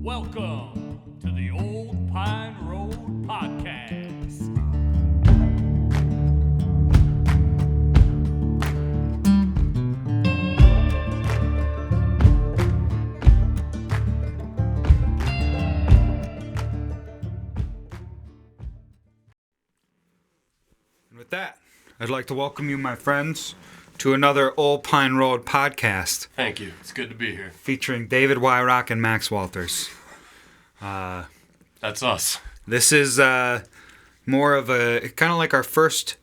Welcome to the Old Pine Road Podcast. And with that, I'd like to welcome you, my friends, to another Old Pine Road Podcast Thank you. It's good to be here. featuring David Wyrock and Max Walters. That's us. This is more of a kind of like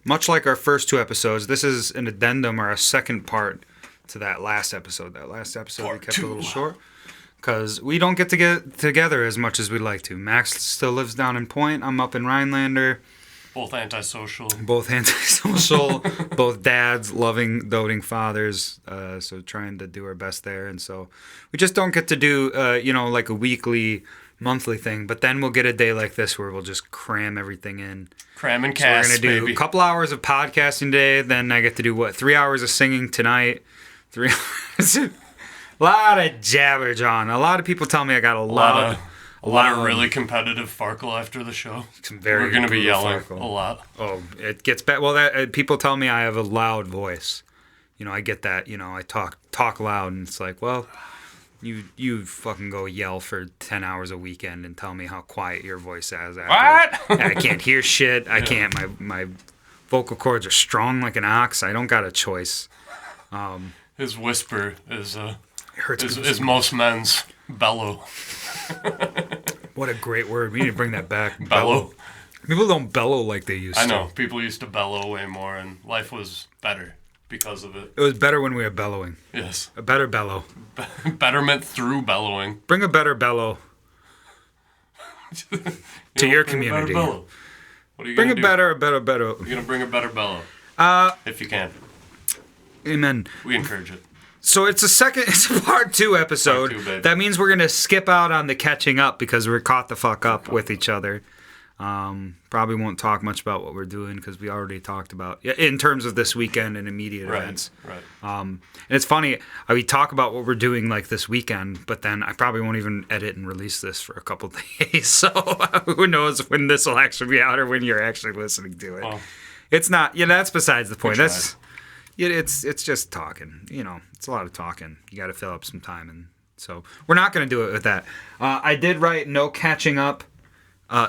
much like our first two episodes. This is an addendum or a second part to that last episode. That last episode we kept a little short because we don't get to get together as much as we'd like to. Max still lives down in Point. I'm up in Rhinelander. Both antisocial. Both antisocial, both dads, loving, doting fathers. So trying to do our best there, and so we just don't get to do, like a weekly, monthly thing. But then we'll get a day like this where we'll just cram everything in. Cram and So we're cast, gonna do baby. a couple hours of podcasting today. Then I get to do 3 hours of singing tonight. 3 hours. A lot of jabber, John. A lot of people tell me I got a lot of really competitive Farkle after the show. very We're going to be brutal yelling Farkle. a lot. Oh, it gets better. Well, people tell me I have a loud voice. I get that. I talk loud, and it's like, well, you fucking go yell for 10 hours a weekend and tell me how quiet your voice is. What? I can't hear shit. I can't. My vocal cords are strong like an ox. I don't got a choice. His whisper is It hurts. is most men's bellow. What a great word. We need to bring that back. Bellow. People don't bellow like they used to. I know. People used to bellow way more, and life was better because of it. It was better when we were bellowing. Yes. A better bellow. Betterment through bellowing. Bring a better bellow to your community. What are you Bring going a to do? better. You're going to bring a better bellow. If you can. Amen. We encourage it. So it's a part two episode. Part two, baby. That means we're gonna skip out on the catching up because we're caught the fuck up with each other. Probably won't talk much about what we're doing because we already talked about in terms of this weekend and immediate events. Right. And it's funny, we talk about what we're doing like this weekend, but then I probably won't even edit and release this for a couple days. So who knows when this will actually be out or when you're actually listening to it. Well, It's not. That's besides the point. tried. It's just talking. It's a lot of talking. You got to fill up some time, and so we're not going to do it with that. I did write no catching up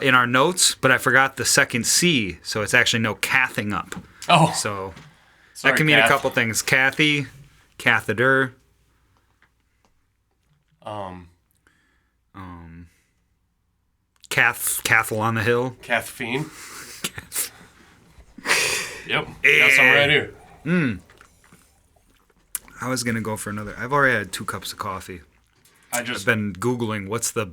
in our notes, but I forgot the second C, so it's actually no cathing up. Oh, So sorry, that can mean Kath. a couple things: Kathy, catheter, Cathel on the hill. Caffeine. Yep. Got some right here. I was gonna go for another. I've already had 2 cups of coffee. I just I've been Googling what's the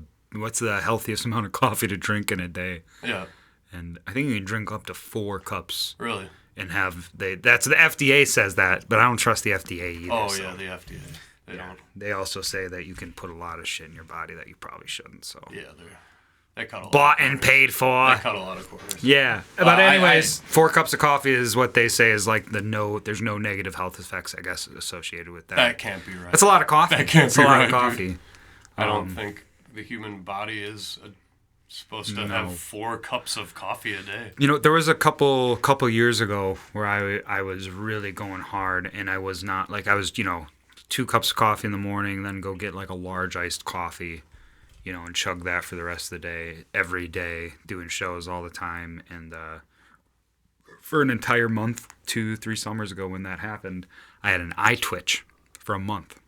healthiest amount of coffee to drink in a day, yeah, and I think you can drink up to 4 cups really. and that's the FDA says that, but I don't trust the FDA either. Oh so yeah, the FDA. They don't. They also say that you can put a lot of shit in your body that you probably shouldn't. So Yeah, they cut a lot. bought and paid for. They cut a lot of corners. Yeah, but anyways, 4 cups of coffee is what they say is like there's no negative health effects, I guess, associated with that. That can't be right. That's a lot of coffee. That can't That's be a lot right, of coffee. I don't think the human body is supposed to No. have 4 cups of coffee a day. There was a couple years ago where I was really going hard, and I was not like I was 2 cups of coffee in the morning, then go get like a large iced coffee, and chug that for the rest of the day, every day, doing shows all the time, and for an entire month, 2-3 summers ago when that happened, I had an eye twitch for a month,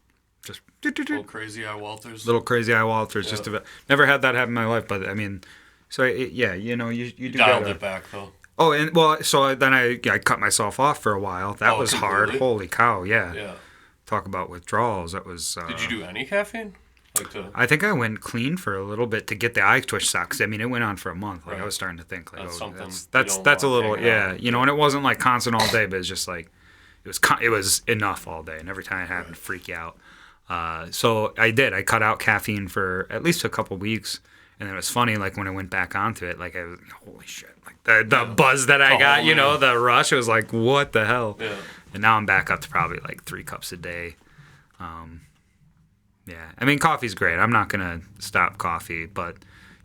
just Little crazy eye Walters. little crazy eye Walters, just about never had that happen in my life, but I mean, so you do Dialed gotta, it back though. Oh, and well, so then I cut myself off for a while. That Oh, was hard. completely? Holy cow, yeah. Yeah. Talk about withdrawals. That was. Did you do any caffeine? I think I went clean for a little bit to get the eye twitch sucks. I mean, it went on for a month. Like I Right. was starting to think, like, That's something you that's don't a want little, hanging yeah, out. and it wasn't like constant all day, but it's just like it was enough all day, and every time it happened, freak you out. So I did. I cut out caffeine for at least a couple weeks, and it was funny. Like when I went back onto it, like I was, holy shit! Like the buzz that I got, yeah. the rush. It was like, what the hell? Yeah. And now I'm back up to probably like 3 cups a day. Yeah, I mean, coffee's great. I'm not gonna stop coffee, but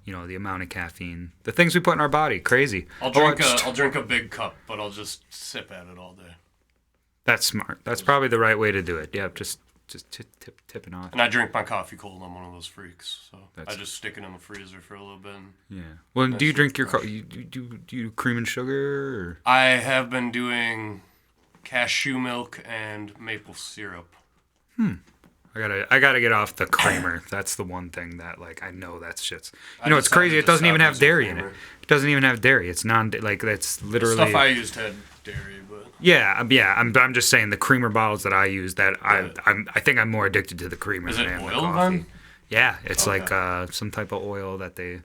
you know, the amount of caffeine, the things we put in our body, crazy. I'll drink a big cup, but I'll just sip at it all day. That's smart. That's probably the right way to do it. Yeah, just tipping off. And I drink my coffee cold. I'm one of those freaks, so That's- I just stick it in the freezer for a little bit. And Yeah. Well, do you Nice drink your refresh. do you cream and sugar? Or? I have been doing cashew milk and maple syrup. I gotta get off the creamer. That's the one thing that like I know that shit's. I You know, it's decided crazy. It to doesn't stop even have using dairy in it. creamer. It doesn't even have dairy. It's non like that's literally. Stuff I used had dairy, but Yeah. I'm just saying the creamer bottles that I use. That Yeah. I think I'm more addicted to the creamer is than it I am the oil coffee. then? Yeah, it's Okay. like some type of oil that they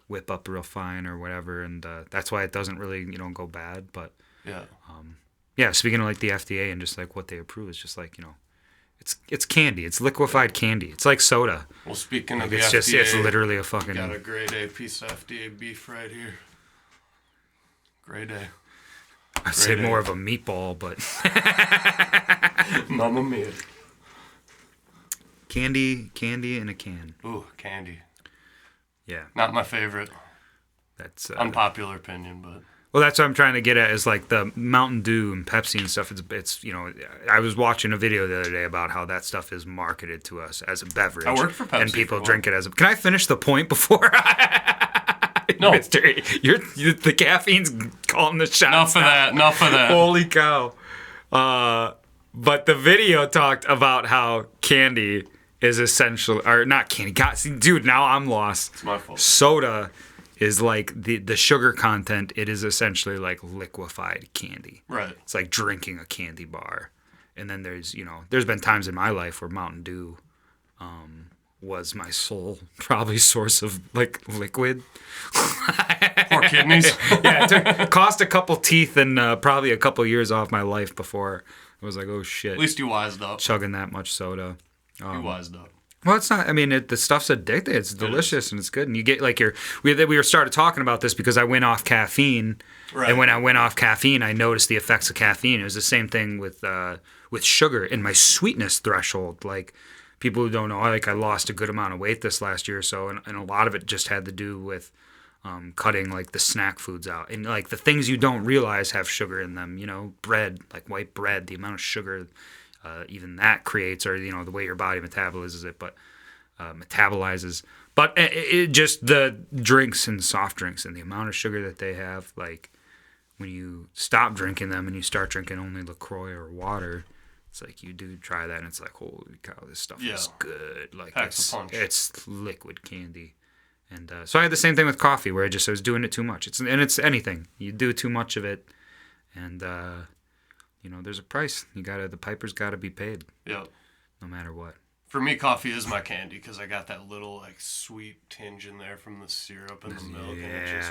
whip up real fine or whatever, and that's why it doesn't really go bad. But Yeah. yeah, speaking of like the FDA and just like what they approve, it's just like it's candy. It's liquefied candy. It's like soda. Well, speaking of It's the just FDA, it's literally a fucking. got a grade A piece of FDA beef right here. Grade A. I'd say grade A. more of a meatball, but Mamma mia. candy in a can. Ooh, candy. Yeah, Not my favorite. that's Unpopular opinion, but well, that's what I'm trying to get at is like the Mountain Dew and Pepsi and stuff. It's I was watching a video the other day about how that stuff is marketed to us as a beverage. I worked for Pepsi and people for a drink it as a. Can I finish the point before? No. you're the caffeine's calling the shots. enough of that. Holy cow! But the video talked about how candy is essential, or not candy. God, see, dude, now I'm lost. It's my fault. Soda is like the sugar content. It is essentially like liquefied candy. Right. It's like drinking a candy bar. And then there's been times in my life where Mountain Dew was my sole probably source of like liquid. Poor kidneys. Yeah, it cost a couple teeth and probably a couple years off my life before I was like, oh shit, At least you wised up. chugging that much soda. You wised up. Well, it's not. I mean, the stuff's addictive. It's delicious and it's good. And you get like we were started talking about this because I went off caffeine, Right. and when I went off caffeine, I noticed the effects of caffeine. It was the same thing with sugar and my sweetness threshold. Like people who don't know, like I lost a good amount of weight this last year or so, and a lot of it just had to do with cutting like the snack foods out and like the things you don't realize have sugar in them. Bread, like white bread, the amount of sugar. Even that creates, or the way your body metabolizes it, but metabolizes. But it just the drinks and soft drinks and the amount of sugar that they have. Like when you stop drinking them and you start drinking only LaCroix or water, it's like you do try that and it's like, holy cow, this stuff Yeah. is good. Like Packs a punch. it's liquid candy. And so I had the same thing with coffee where I was doing it too much. It's anything you do too much of it, and there's a price. The piper's got to be paid, Yeah. no matter what. For me, coffee is my candy because I got that little like sweet tinge in there from the syrup and the milk, and it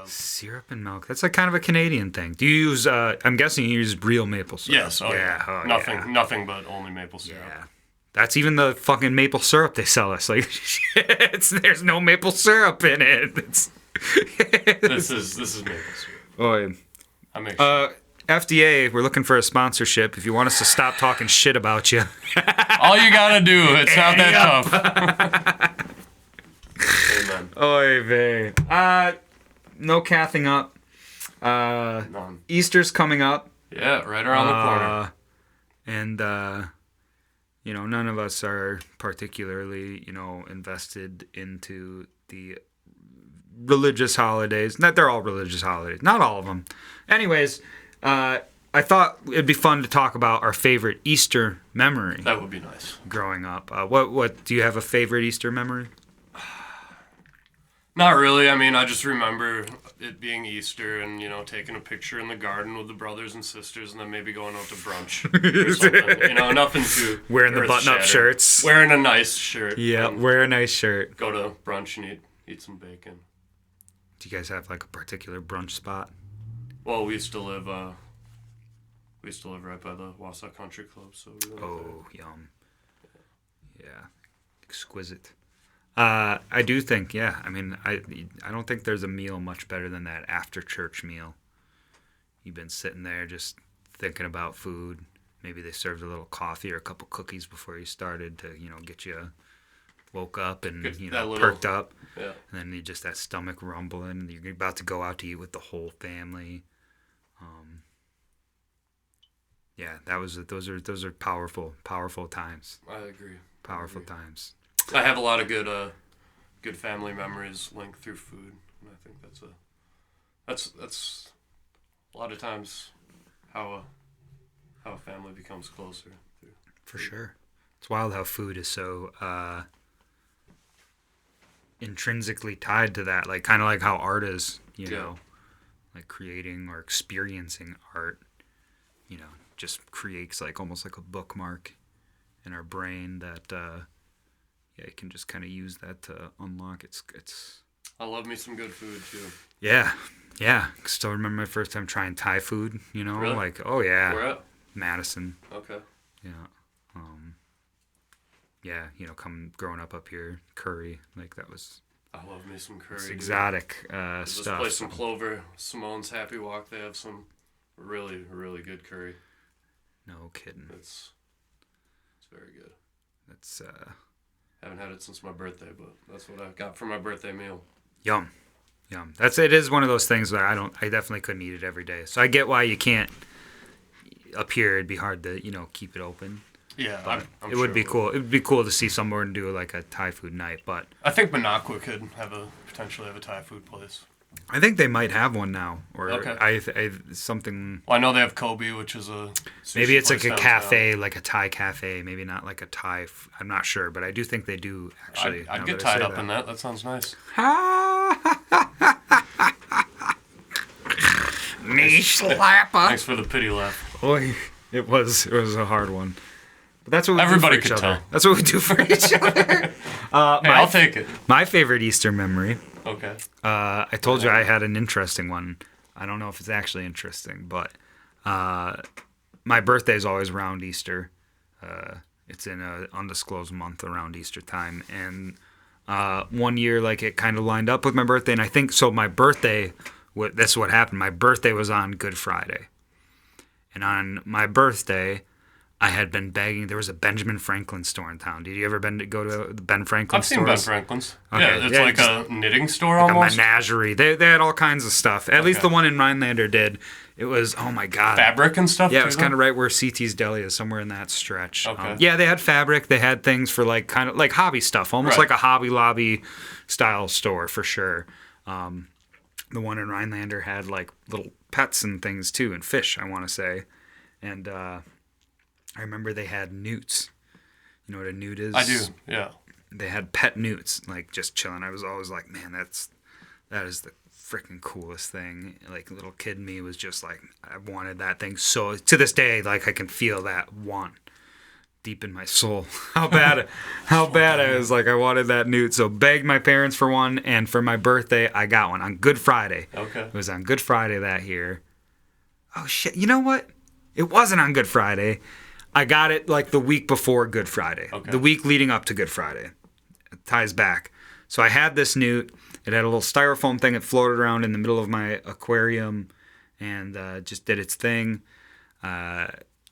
just Syrup and milk. That's like kind of a Canadian thing. Do you use? I'm guessing you use real maple syrup. yes, oh yeah, Oh, nothing but only maple syrup. Yeah. That's even the fucking maple syrup they sell us. Like, shit, there's no maple syrup in it. This is maple syrup. Oh, I make sure. FDA, we're looking for a sponsorship. If you want us to stop talking shit about you. All you gotta do, it's not that tough. Amen. Oy vey. No cathing up. None. Easter's coming up. Yeah, right around the corner. And none of us are particularly, invested into the religious holidays. Not they're all religious holidays. Not all of them. Anyways, I thought it'd be fun to talk about our favorite Easter memory That would be nice. growing up. What do you have a favorite Easter memory? Not really. I mean, I just remember it being Easter and, taking a picture in the garden with the brothers and sisters and then maybe going out to brunch or something. Nothing too Wearing the button-up earth-shattering. shirts. Wearing a nice shirt. Yeah, and wear a nice shirt. go to brunch and eat some bacon. Do you guys have like a particular brunch spot? Well, we used to live right by the Wausau Country Club, so we went there. Oh, yum. Yeah, exquisite. I do think, yeah. I mean, I don't think there's a meal much better than that after church meal. You've been sitting there just thinking about food, maybe they served a little coffee or a couple cookies before you started to, get you woke up and, Get that little- perked up. Yeah. And then you just that stomach rumbling. You're about to go out to eat with the whole family. Yeah, those are powerful times. I agree. Powerful times. I have a lot of good family memories linked through food, and I think that's a lot of times how a family becomes closer. For sure. It's wild how food is so intrinsically tied to that, like kind of like how art is, like creating or experiencing art, just creates like almost like a bookmark in our brain that you can just kind of use that to unlock. It's I love me some good food too. yeah. Still remember my first time trying Thai food. Really? Like oh yeah, Where at? Madison. Okay. Yeah. Growing up here, curry, like that was I love me some curry. dude. exotic There's stuff. this place in Clover, Simone's Happy Walk. They have some really, really good curry. No kidding. It's very good. That's Haven't had it since my birthday, but that's what I got for my birthday meal. yum. It is one of those things that I definitely couldn't eat it every day. So I get why you can't. Up here, it'd be hard to keep it open. Yeah, I'm It would sure be cool. It would be cool to see someone do like a Thai food night, but I think Minocqua could potentially have a Thai food place. I think they might have one now, or Okay. I something. Well, I know they have Kobe, which is a sushi Maybe it's like place a downtown. cafe, like a Thai cafe. Maybe not like a Thai. I'm not sure, but I do think they do actually. I'd now get that I tied say up in that. That sounds nice. Knee slapper. Thanks for the pity laugh. Boy, it was a hard one. But that's what we Everybody do for could each other. tell. That's what we do for each other. Hey, I'll take it. My favorite Easter memory. Okay. I told you I had an interesting one. I don't know if it's actually interesting, but my birthday is always around Easter. It's in an undisclosed month around Easter time, and one year like it kind of lined up with my birthday, and I think so. My birthday, this is what happened. My birthday was on Good Friday, and on my birthday, I had been begging. There was a Benjamin Franklin store in town. Did you ever go to the Ben Franklin I've stores? seen Ben Franklin's. Okay, Yeah, it's yeah, like just- a knitting store A almost. menagerie. They had all kinds of stuff. At least Okay. the one in Rhinelander did. It was, oh my God. Fabric and stuff. Yeah, too, it was kind of right where CT's Deli is, somewhere in that stretch. Okay. Yeah, they had fabric. They had things for like kind of like hobby stuff, almost Right. like a Hobby Lobby style store for sure. The one in Rhinelander had like little pets and things too, and fish, I want to say. And I remember they had newts. You know what a newt is? I do. Yeah. They had pet newts, like just chilling. I was always like, man, that is the freaking coolest thing. Like little kid me was just like, I wanted that thing. So to this day, like I can feel that want deep in my soul. How bad I was like, I wanted that newt. So begged my parents for one, and for my birthday, I got one on Good Friday. Okay. It was on Good Friday that year. Oh shit! You know what? It wasn't on Good Friday. I got it like the week before Good Friday. Okay. The week leading up to Good Friday. It ties back. So I had this newt. It had a little styrofoam thing that floated around in the middle of my aquarium and just did its thing.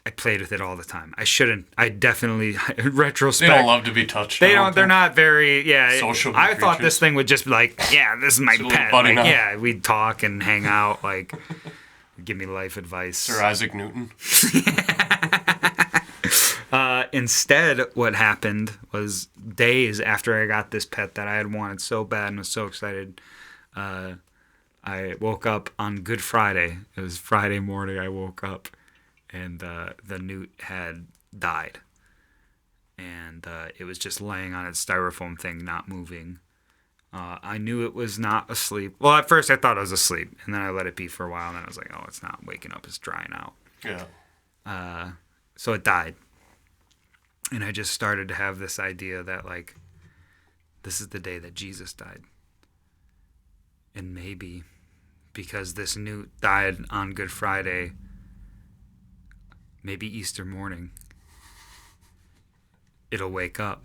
I played with it all the time. I shouldn't. I definitely, in retrospect. They don't love to be touched. They I don't. They're think. not very. Yeah. Sociable I thought creatures. this thing would just be like, yeah, this is my Just a little pet. buddy Like, now. yeah, we'd talk and hang out. Like, give me life advice. Sir Isaac Newton. Instead, what happened was days after I got this pet that I had wanted so bad and was so excited, I woke up on Good Friday. It was Friday morning. I woke up, and the newt had died, and it was just laying on its styrofoam thing, not moving. I knew it was not asleep. Well, at first I thought it was asleep, and then I let it be for a while, and then I was like, oh, it's not waking up. It's drying out. Yeah. So it died. And I just started to have this idea that, like, this is the day that Jesus died. And maybe because this newt died on Good Friday, maybe Easter morning, it'll wake up.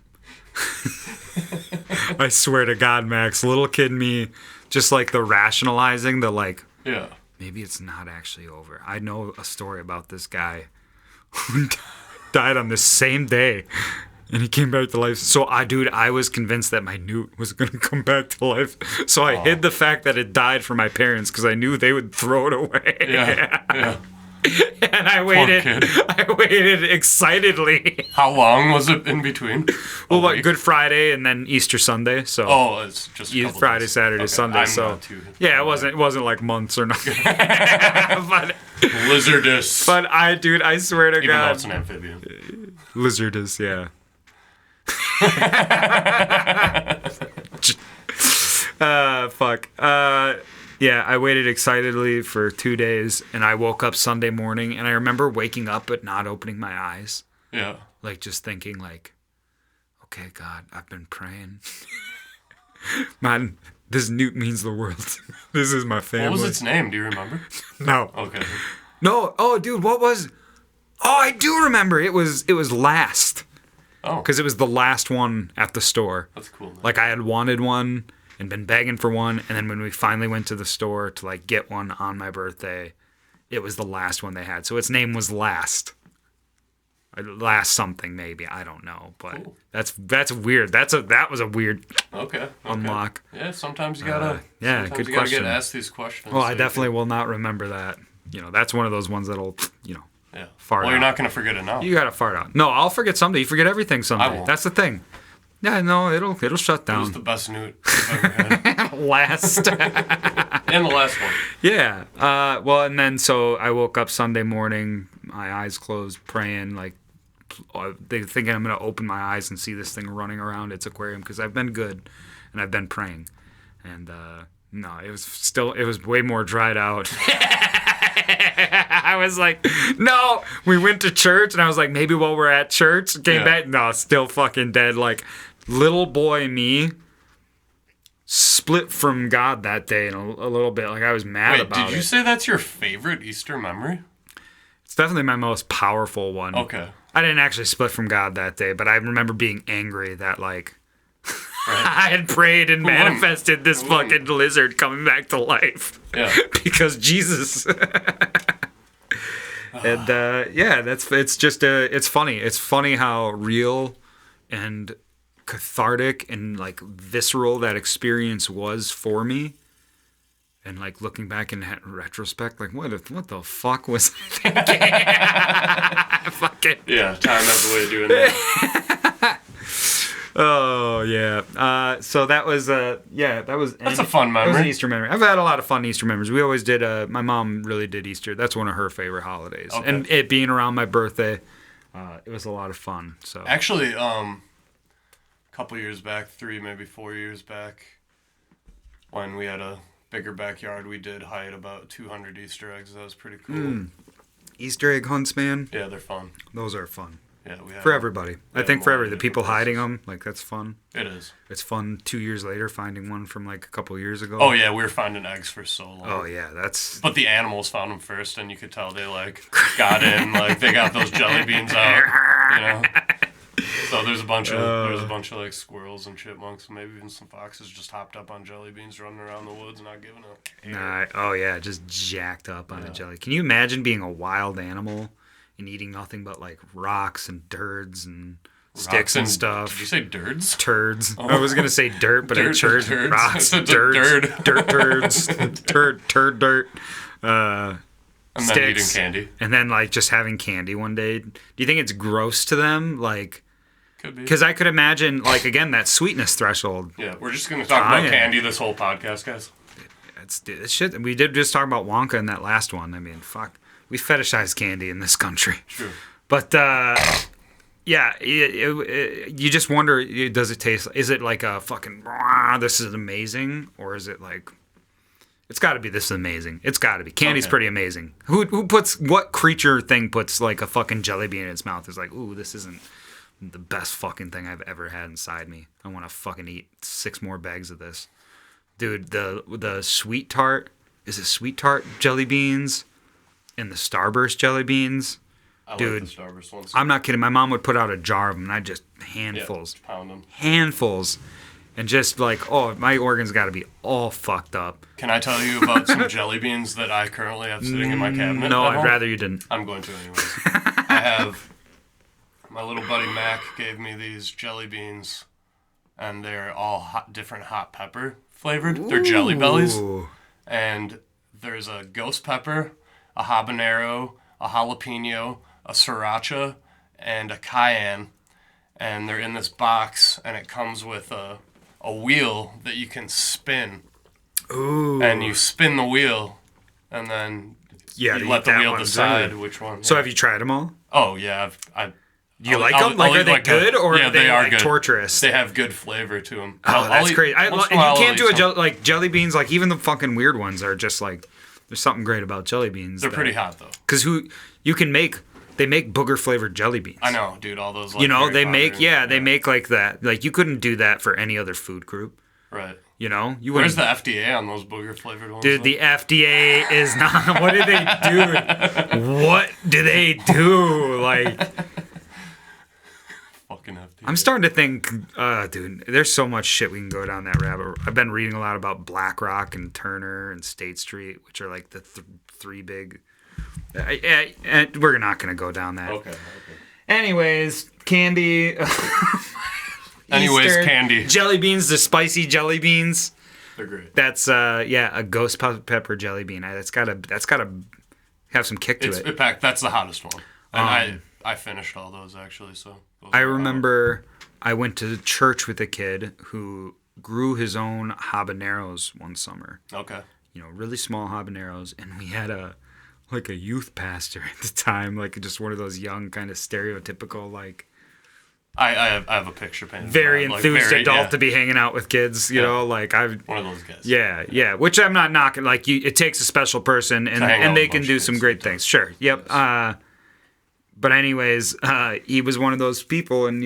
I swear to God, Max, little kid me, just like the rationalizing, the like, Yeah. maybe it's not actually over. I know a story about this guy who died on the same day. And he came back to life. So, I was convinced that my newt was going to come back to life. So I hid the fact that it died from my parents because I knew they would throw it away. Yeah. And I waited. kid. I waited excitedly. How long was it in between? Well, A what, week? Good Friday and then Easter Sunday. So Oh, it's just a couple Friday, days. Saturday, Okay, Sunday. I'm So not too- yeah, it wasn't like months or nothing. but Lizardus. I swear to Even though God, it's an amphibian. Lizardus, yeah. Fuck. Yeah, I waited excitedly for 2 days, and I woke up Sunday morning, and I remember waking up but not opening my eyes, Yeah. like just thinking, like, okay, God, I've been praying. Man, this newt means the world. This is my family. What was its name? Do you remember? No. Okay. No. Oh, dude, what was? Oh, I do remember. It was last. Oh, Because it was the last one at the store. that's cool. Man. Like I had wanted one and been begging for one, and then when we finally went to the store to like get one on my birthday, it was the last one they had. So its name was Last. Last something maybe, I don't know, but Cool. that's weird. That was a weird Okay. unlock. Yeah, sometimes you gotta. yeah, sometimes good you gotta question. get asked these questions. Well, so I you definitely will not remember that. That's one of those ones that'll, can- Yeah. fart Well, you're out. not gonna forget it now. You gotta fart out. No, I'll forget someday. You forget everything someday. I won't. That's the thing. Yeah, no, it'll shut It was down. the best newt I've ever had. Last. And the last one. Yeah. Well, and then so I woke up Sunday morning, my eyes closed, praying, like thinking I'm gonna open my eyes and see this thing running around its aquarium because I've been good, and I've been praying, and no, it was way more dried out. I was like, no. We went to church, and I was like, maybe while we're at church, came Yeah. back. No, still fucking dead. Like little boy me split from God that day in a little bit. Like I was mad Wait, about did you it. say that's your favorite Easter memory? It's definitely my most powerful one. Okay. I didn't actually split from God that day, but I remember being angry that like Right. I had prayed and wouldn't? manifested this Who wouldn't? fucking lizard coming back to life. Yeah. Because Jesus. And yeah, it's funny. It's funny how real and cathartic and like visceral that experience was for me. And like looking back in retrospect, like what the fuck was I thinking? Fucking. Yeah, time has a way of doing that. Oh yeah. So that was That's a fun That was an memory. Easter memory. I've had a lot of fun Easter memories. We always did. My mom really did Easter. That's one of her favorite holidays. Okay. And it being around my birthday, it was a lot of fun. So Actually, a couple years back, 3, maybe 4 years back, when we had a bigger backyard, we did hide about 200 Easter eggs. That was pretty cool. Easter egg hunts, man, Yeah, they're fun. those are fun Yeah, we had for everybody. I Yeah, think for a lot every of the different people hiding places. them, like that's fun. It is. It's fun 2 years later finding one from like a couple years ago. Oh yeah, we were finding eggs for so long. Oh yeah, that's But the animals found them first, and you could tell they like got in, like they got those jelly beans out, you know. So there's a bunch of like squirrels and chipmunks, maybe even some foxes just hopped up on jelly beans, running around the woods, not giving a care. nah, oh yeah, just jacked up on a jelly. Can you imagine being a wild animal and eating nothing but like rocks and dirds and sticks and stuff? Did you say dirds? Turds. I was gonna say dirt, but I Dirt, church turds. rocks, It's a dirts, turd. dirt turds, dirt. And then eating Sticks. candy. And then like just having candy one day. Do you think it's gross to them? Like, Could be. because I could imagine like again that sweetness threshold. Yeah, we're just gonna talk about Fine. candy this whole podcast, guys. It's shit. We did just talk about Wonka in that last one. I mean, fuck, we fetishize candy in this country. True. But yeah, you just wonder, does it taste? Is it like a fucking this is amazing, or is it like? It's got to be this is amazing. It's got to be. Candy's Okay. pretty amazing. Who puts what creature thing puts like a fucking jelly bean in its mouth? Is like, ooh, this isn't the best fucking thing I've ever had inside me. I want to fucking eat 6 more bags of this, dude. The sweet tart, is it sweet tart jelly beans, and the Starburst jelly beans? I Dude, like the Starburst ones. I'm not kidding. My mom would put out a jar of them, and I just handfuls, Pound them. handfuls, and just like, oh, my organs got to be all fucked up. Can I tell you about some jelly beans that I currently have sitting in my cabinet? No, at I'd home? rather you didn't. I'm going to anyways. I have my little buddy Mac gave me these jelly beans, and they're all different hot pepper flavored. They're Jelly Bellies, Ooh. and there's a ghost pepper, a habanero, a jalapeno, a sriracha, and a cayenne, and they're in this box, and it comes with a wheel that you can spin, Ooh. and you spin the wheel, and then Yeah, you to let eat the that wheel one, decide really. which one. So yeah. have you tried them all? Oh yeah, Do you like them? Like, are they good or yeah, are they are like good. torturous? They have good flavor to them. Oh, that's crazy. And you can't do a like jelly beans. Like even the fucking weird ones are just like there's something great about jelly beans. They're pretty hot though. Because they make booger flavored jelly beans. I know, dude. All those. Like, You know Harry they Potter make and- they make like that. Like you couldn't do that for any other food group. Right. You know you Where's wouldn't. the FDA on those booger flavored ones? Dude, though? the FDA is not. What do they do? What do they do? Like, fucking FDA. I'm starting to think, dude, there's so much shit we can go down that rabbit. I've been reading a lot about BlackRock and Turner and State Street, which are like the three big. We're not going to go down that. Okay. Anyways, candy. Anyways, Easter, candy. Jelly beans, the spicy jelly beans. They're great. That's a ghost pepper jelly bean. That's gotta have some kick to It's it. in fact that's the hottest one. And I finished all those actually. So those I are remember I went to church with a kid who grew his own habaneros one summer. Okay. You know, really small habaneros, and we had a youth pastor at the time, like just one of those young kind of stereotypical like. I have a picture painted. Very of mine, enthused very, adult yeah, to be hanging out with kids, you know, like I've one of those guys. yeah, which I'm not knocking. Like it takes a special person, and hang out and they with a can bunch do of some kids great things. Sure, yep. But anyways, he was one of those people, and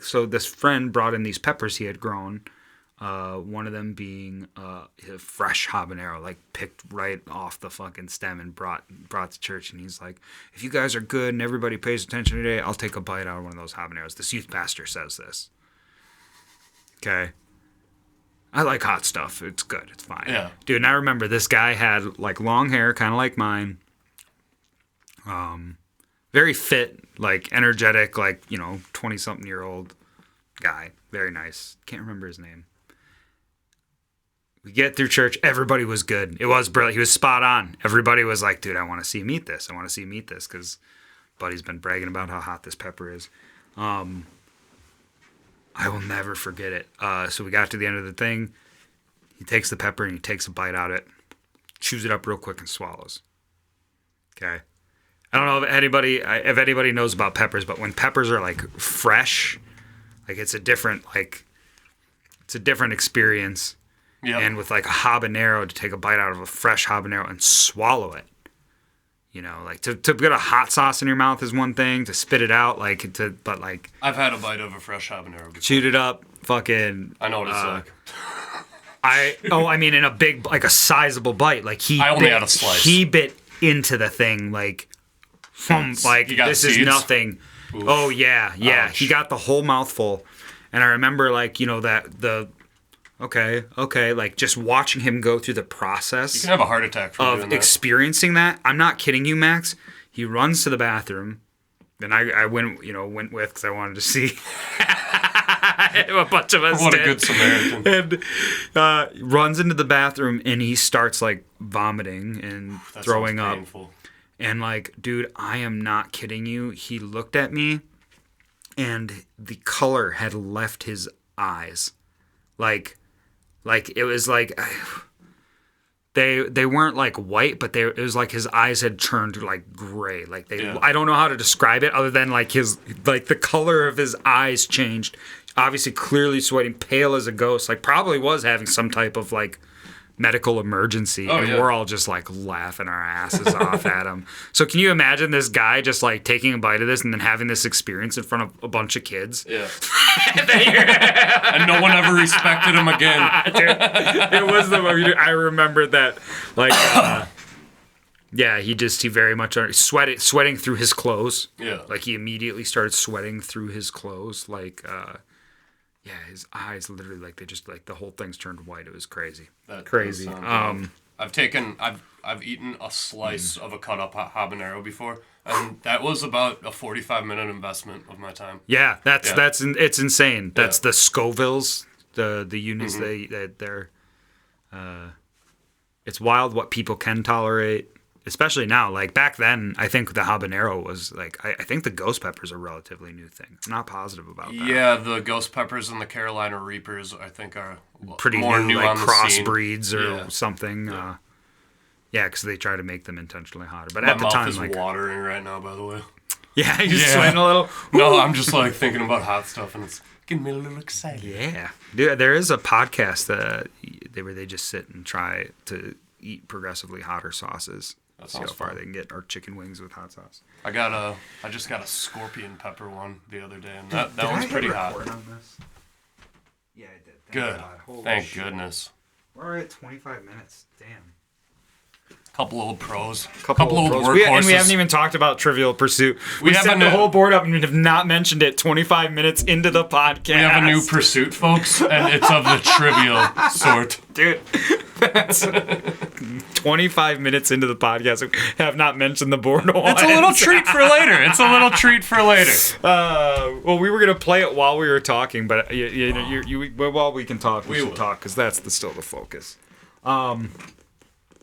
so this friend brought in these peppers he had grown. One of them being a fresh habanero, like picked right off the fucking stem and brought to church. And he's like, "If you guys are good and everybody pays attention today, I'll take a bite out of one of those habaneros." This youth pastor says this. Okay. I like hot stuff. It's good. It's fine. Yeah. Dude, and I remember this guy had like long hair, kind of like mine. Very fit, like energetic, like 20-something-year-old guy. Very nice. Can't remember his name. We get through church. Everybody was good. It was brilliant. He was spot on. Everybody was like, dude, I want to see him eat this. I want to see him eat this because Buddy's been bragging about how hot this pepper is. I will never forget it. So we got to the end of the thing. He takes the pepper and he takes a bite out of it, chews it up real quick and swallows. Okay. I don't know if anybody knows about peppers, but when peppers are like fresh, like it's a different experience. Yeah. And with like a habanero, to take a bite out of a fresh habanero and swallow it, like to get a hot sauce in your mouth is one thing. To spit it out, but I've had a bite of a fresh habanero before. chewed it up, fucking. I know what it's like. I mean, in a big, like a sizable bite, like I only had a slice. He bit into the thing, like, You got this seeds? is nothing. Oof. Oh yeah. Ouch. He got the whole mouthful, and I remember like just watching him go through the process. You can have a heart attack from doing of that. experiencing that. I'm not kidding you, Max. He runs to the bathroom. Then I went with because I wanted to see a bunch of us. What a dead. good Samaritan. And runs into the bathroom and he starts like vomiting and That throwing sounds up. painful. And like, dude, I am not kidding you. He looked at me and the color had left his eyes. Like it was like they weren't like white, but it was like his eyes had turned like gray. Like Yeah. I don't know how to describe it other than like the color of his eyes changed. Obviously clearly sweating, pale as a ghost, like probably was having some type of like medical emergency. Oh, and yeah. we're all just like laughing our asses off at him. So can you imagine this guy just like taking a bite of this and then having this experience in front of a bunch of kids? Yeah. And no one ever respected him again. Dude, it was I remember that, like, he very much sweating through his clothes. Yeah. Like he immediately started sweating through his clothes. Like, his eyes literally like they just like the whole thing's turned white. It was crazy. That Crazy. does sound bad. I've eaten a slice of a cut up habanero before, and that was about a 45-minute investment of my time. Yeah, it's insane. That's Yeah. the Scovilles, the units Mm-hmm. they're. It's wild what people can tolerate, especially now. Like back then, I think the habanero was like I think the ghost pepper's a relatively new thing. I'm not positive about that. Yeah, the ghost peppers and the Carolina Reapers, I think, are Pretty more new, new like on the scene. crossbreeds or Yeah. something. Yeah. Yeah, because they try to make them intentionally hotter. But My at the mouth time, is like, watering right now, by the way. yeah, you're Yeah. sweating a little. No, I'm just like thinking about hot stuff, and it's getting me a little excited. Yeah, dude, there is a podcast where they just sit and try to eat progressively hotter sauces. That See how sounds far fun. they can get our chicken wings with hot sauce. I just got a scorpion pepper one the other day, and that one's pretty hot. Yeah, I did. Good. Thank goodness. We're at 25 minutes. Damn. Couple old pros. Couple old pros. workhorses. And we haven't even talked about Trivial Pursuit. We have set a the new- whole board up and we have not mentioned it 25 minutes into the podcast. We have a new pursuit, folks, and it's of the trivial sort. Dude, that's 25 minutes into the podcast. We have not mentioned the board once. It's a little treat for later. It's a little treat for later. Well, we were gonna play it while we were talking, but while we can talk, we We should will. talk because that's still the focus.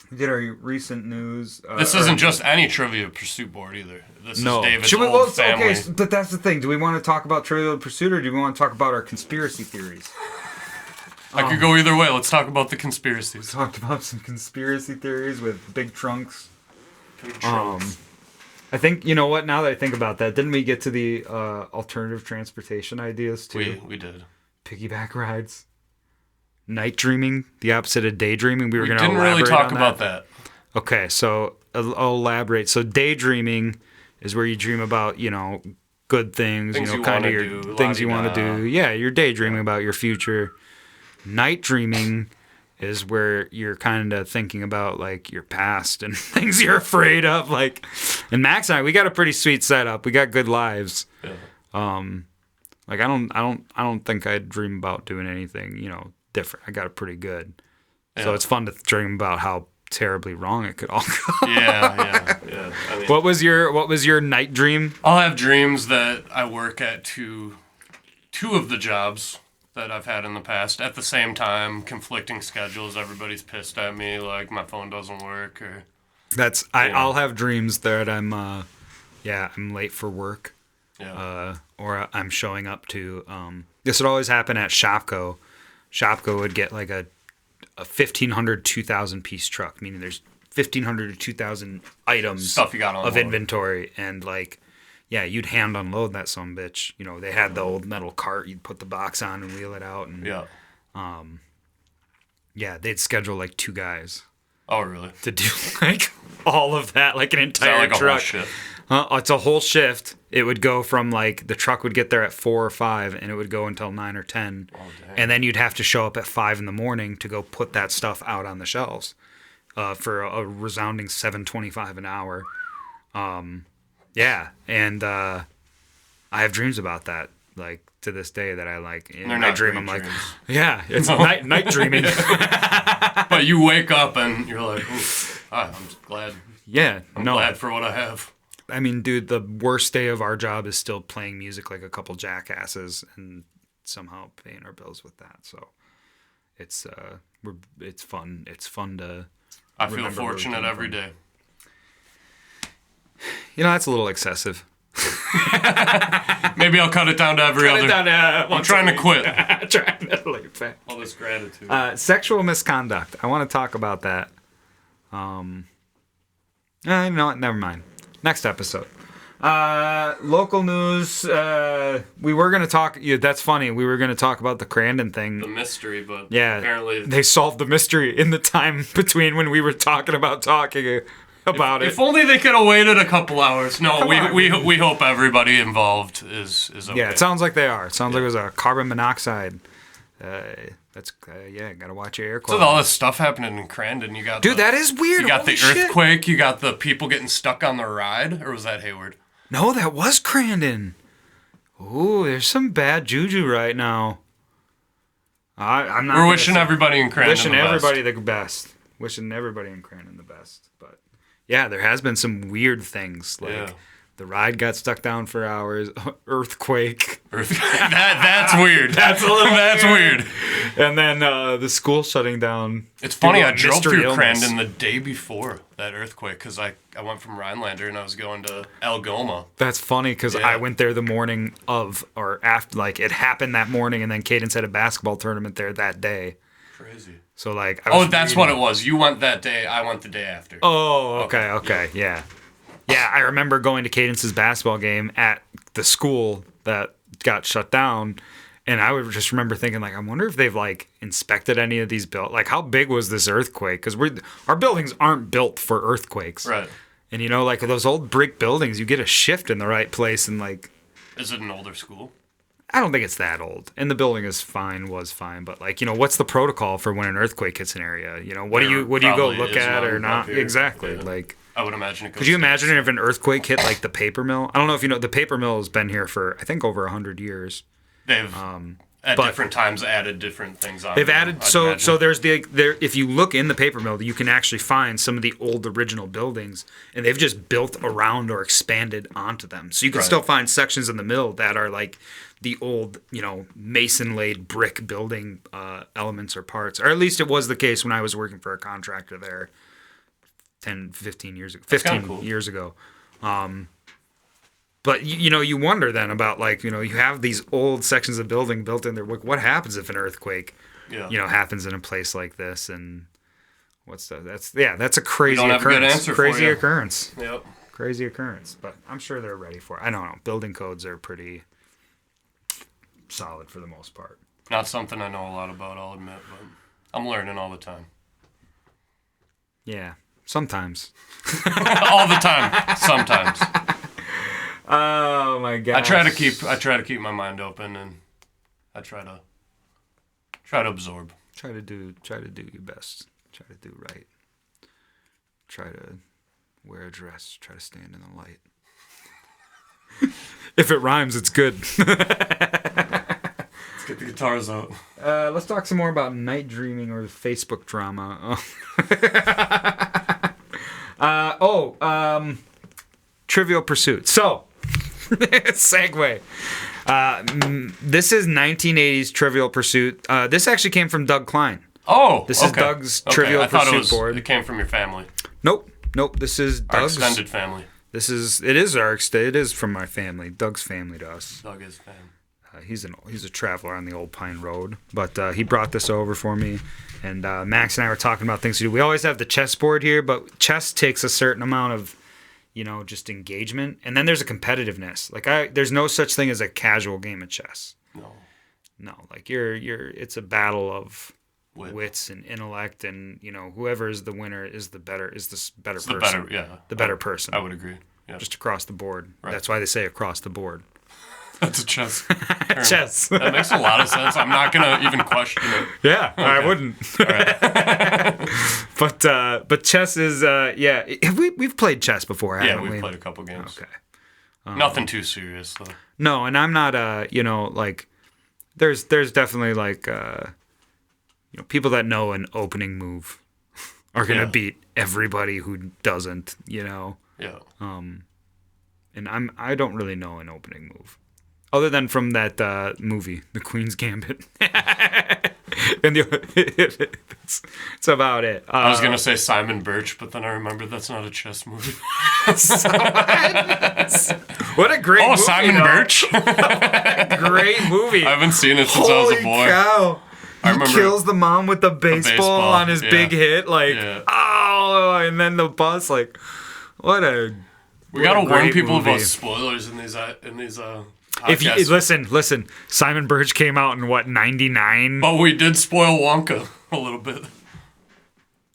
We did our recent news. This isn't just any trivia pursuit board either. This No. is David's Should we, old family. Okay, but that's the thing. Do we want to talk about Trivial Pursuit or do we want to talk about our conspiracy theories? I could go either way. Let's talk about the conspiracies. Talked about some conspiracy theories with big trunks. Big trunks. I think, you know what, now that I think about that, didn't we get to the alternative transportation ideas too? We did. Piggyback rides. Night dreaming, the opposite of daydreaming. We were We going to didn't really talk about that. Okay, so I'll elaborate. So daydreaming is where you dream about, good things, Things you kind of wanna your do, things you want to la-di-da. do. Yeah, you're daydreaming about your future. Night dreaming is where you're kind of thinking about like your past and things you're afraid of. Like, and Max and I, we got a pretty sweet setup. We got good lives. Yeah. Like I don't think I'd dream about doing anything, different. I got it pretty good. So Yeah. it's fun to dream about how terribly wrong it could all go. Yeah. I mean, What was your night dream? I'll have dreams that I work at two of the jobs that I've had in the past at the same time, conflicting schedules. Everybody's pissed at me, like my phone doesn't work, or I'll have dreams that I'm late for work. Or I'm showing up to this would always happen at Shopko. Shopko would get like a 1,500 2,000 piece truck, meaning there's 1,500 to 2,000 items Stuff you gotta of unload. inventory, and like, yeah, you'd hand unload that some bitch. They had the old metal cart. You'd put the box on and wheel it out, and yeah, they'd schedule like 2 guys Oh, really? to do like all of that, like an Is that entire like a whole truck. shift? It's a whole shift. It would go from like the truck would get there at 4 or 5, and it would go until 9 or 10, and then you'd have to show up at 5 in the morning to go put that stuff out on the shelves, for a resounding $7.25 an hour. Yeah, and I have dreams about that, like to this day that I like. In They're my not dream, great I'm like, dreams. yeah, it's night dreaming. But you wake up and you're like, ooh, I'm glad. Yeah, I'm no. glad for what I have. I mean, dude, the worst day of our job is still playing music like a couple jackasses and somehow paying our bills with that. So it's fun. It's fun to. I feel remember where we fortunate came every from. day. That's a little excessive. Maybe I'll cut it down to every other. I'm trying to quit. Trying to lay it back. All this gratitude. Sexual misconduct. I want to talk about that. No, never mind. Next episode. Local news. We were gonna talk. Yeah, that's funny. We were gonna talk about the Crandon thing. The mystery, but Yeah, apparently they solved the mystery in the time between when we were talking about about it. If only they could have waited a couple hours. No, Come on. we hope everybody involved is okay. Yeah, it sounds like they are. It sounds like it was a carbon monoxide. That's gotta watch your air With quality. all this stuff happening in Crandon, you got Dude, that is weird. you got Holy the shit. earthquake, you got the people getting stuck on the ride, or was that Hayward? No, that was Crandon. Ooh, there's some bad juju right now. I'm not. We're gonna wishing say- everybody in Crandon wishing the best. everybody the best. wishing everybody in Crandon the best. But yeah, there has been some weird things. Like Yeah. the ride got stuck down for hours, earthquake, That's weird. That's weird. and then the school shutting down. It's funny, I due to drove mystery through illness. Crandon the day before that earthquake because I went from Rhinelander and I was going to Algoma. That's funny because Yeah. I went there the morning of, or after, like it happened that morning, and then Cadence had a basketball tournament there that day. Crazy. So like, I Oh, was that's reading- what it was. You went that day, I went the day after. Oh, okay, yeah. Yeah, I remember going to Cadence's basketball game at the school that got shut down, and I would just remember thinking, like, I wonder if they've, like, inspected any of these like, how big was this earthquake? Because our buildings aren't built for earthquakes. Right. And, you know, like, those old brick buildings, you get a shift in the right place, and, like, Is it an older school? I don't think it's that old. And the building was fine, but, like, you know, what's the protocol for when an earthquake hits an area? You know, what do you go probably look is at or one not? up here. Exactly, Yeah. like... I would imagine it goes. Could you imagine if an earthquake hit like the paper mill? I don't know if you know, the paper mill has been here for I think over 100 years. They've at but- different times added different things on. They've there, added I'd so imagine. there's there if you look in the paper mill, you can actually find some of the old original buildings, and they've just built around or expanded onto them. So you can Right. still find sections in the mill that are like the old, you know, mason laid brick building elements or parts, or at least it was the case when I was working for a contractor there 15 years ago. cool. Years ago. But you know, you wonder then about, like, you know, you have these old sections of building built in there. What happens if an earthquake, Yeah. you know, happens in a place like this? And that's a crazy don't have a good occurrence. answer for Crazy you. occurrence. Yep. Crazy occurrence. But I'm sure they're ready for it. I don't know. Building codes are pretty solid for the most part. Not something I know a lot about, I'll admit, but I'm learning all the time. Yeah. Sometimes. All the time. Sometimes. Oh my god. I try to keep my mind open, and I try to absorb. Try to do your best. Try to do right. Try to wear a dress. Try to stand in the light. If it rhymes, it's good. Let's get the guitars out. Let's talk some more about night dreaming or Facebook drama. Trivial Pursuit. So, segue. This is 1980s Trivial Pursuit. This actually came from Doug Klein. Oh, This is okay. Doug's Okay, Trivial I thought Pursuit board. It came from your family, Nope. This is our Doug's. extended family. It is from my family, Doug's family to us. Doug is fan. He's a traveler on the Old Pine Road, but he brought this over for me, and Max and I were talking about things to do. We always have the chessboard here, but chess takes a certain amount of, you know, just engagement, and then there's a competitiveness. Like there's no such thing as a casual game of chess. No, like it's a battle of wits and intellect, and you know, whoever is the winner is the better person. The better person. I would agree. Yeah. Just across the board. Right. That's why they say across the board. That's a chess. term. Chess. That makes a lot of sense. I'm not gonna even question it. Yeah, I wouldn't. All right. But chess is we've played chess before, haven't Yeah, we? we've played a couple games. Okay. Nothing too serious though. No, and I'm not you know, like there's definitely like you know, people that know an opening move are going to Yeah. beat everybody who doesn't, you know. Yeah. And I don't really know an opening move. Other than from that movie, The Queen's Gambit. And it's about it. I was gonna say Simon Birch, but then I remembered that's not a chess movie. What a great movie. Simon though. Birch. Great movie. I haven't seen it since I was a boy. Cow. I He remember kills the mom with the baseball on his yeah. big hit. Like, Yeah. oh, and then the bus, like, what a. We gotta what a warn great people movie. about spoilers in these If you podcasts. listen, Simon Birch came out in what, 99? But we did spoil Wonka a little bit.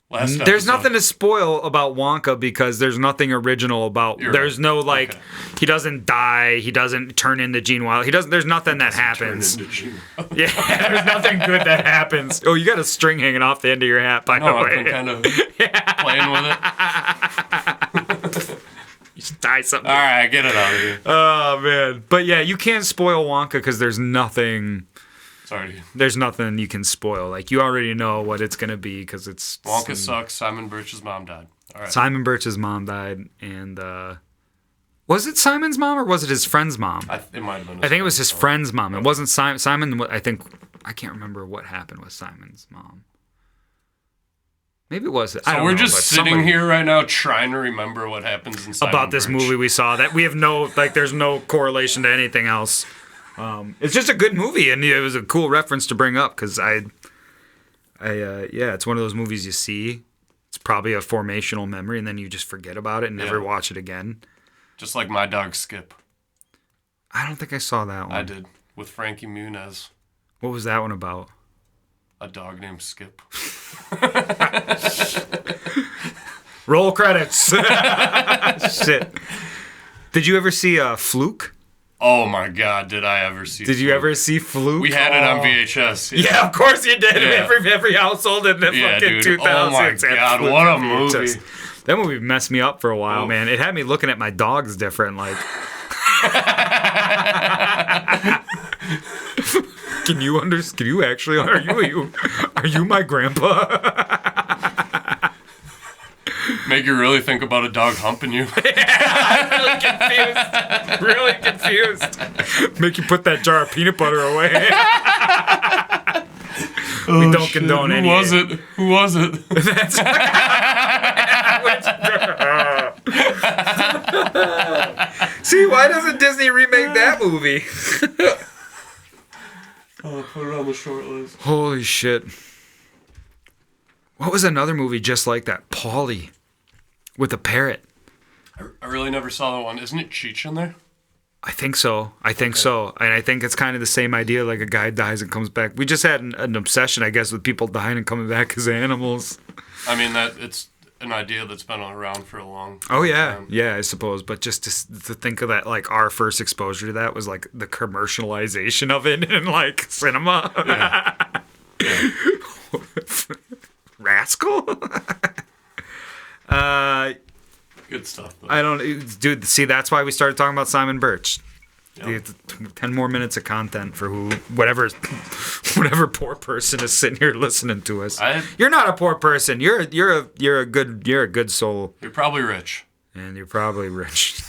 Last There's episode. nothing to spoil about Wonka because there's nothing original about. You're There's right. no like, Okay. he doesn't die. He doesn't turn into Gene Wilder. He doesn't. There's nothing that Turn happens. into Gene. Yeah, there's nothing good that happens. Oh, you got a string hanging off the end of your hat, by No, the I've way. been kind of playing with it. You just tie something. All right, get it out of here. Oh man, but yeah, you can't spoil Wonka because there's nothing. It's already. There's nothing you can spoil. Like, you already know what it's gonna be because it's Wonka sucks. Simon Birch's mom died. All right. Simon Birch's mom died, and was it Simon's mom or was it his friend's mom? It might have been. I think it was his friend's mom. It wasn't Simon. Simon. I can't remember what happened with Simon's mom. Maybe it was. I So don't we're know, just but sitting somebody- here right now trying to remember what happens in Simon about this Birch. movie we saw that we have no there's no correlation to anything else. It's just a good movie, and it was a cool reference to bring up because it's one of those movies you see. It's probably a formational memory, and then you just forget about it and never Yeah. watch it again. Just like My Dog Skip. I don't think I saw that one. I did with Frankie Muniz, What was that one about? a dog named Skip. Roll credits. Shit. Did you ever see Fluke? Oh my God, did I ever see? Did you Fluke? ever see Fluke? We had it on VHS. Yeah, of course you did. Yeah. Every household in the Yeah, fucking dude. 2000s. Oh my had God, Fluke what a on VHS. movie. That movie messed me up for a while, Oh. man. It had me looking at my dogs different. Like, can you understand? Can you actually? Are you my grandpa? Make you really think about a dog humping you. Really confused. Make you put that jar of peanut butter away. We don't condone Who any. was it? Who was it? See, why doesn't Disney remake that movie? Oh, put it on the short list. Holy shit. What was another movie just like that? Paulie with a parrot. I really never saw that one. Isn't it Cheech in there? I think so. So. And I think it's kind of the same idea, like a guy dies and comes back. We just had an obsession, I guess, with people dying and coming back as animals. I mean, it's an idea that's been around for a long Oh, yeah. time. Yeah, I suppose. But just to think of that, like, our first exposure to that was, like, the commercialization of it in, like, cinema. Yeah. Rascal? Good stuff, though. I don't... Dude, see, that's why we started talking about Simon Birch. Yep. 10 more minutes of content for whatever poor person is sitting here listening to us. You're not a poor person. You're a good soul, You're probably rich. and you're probably rich.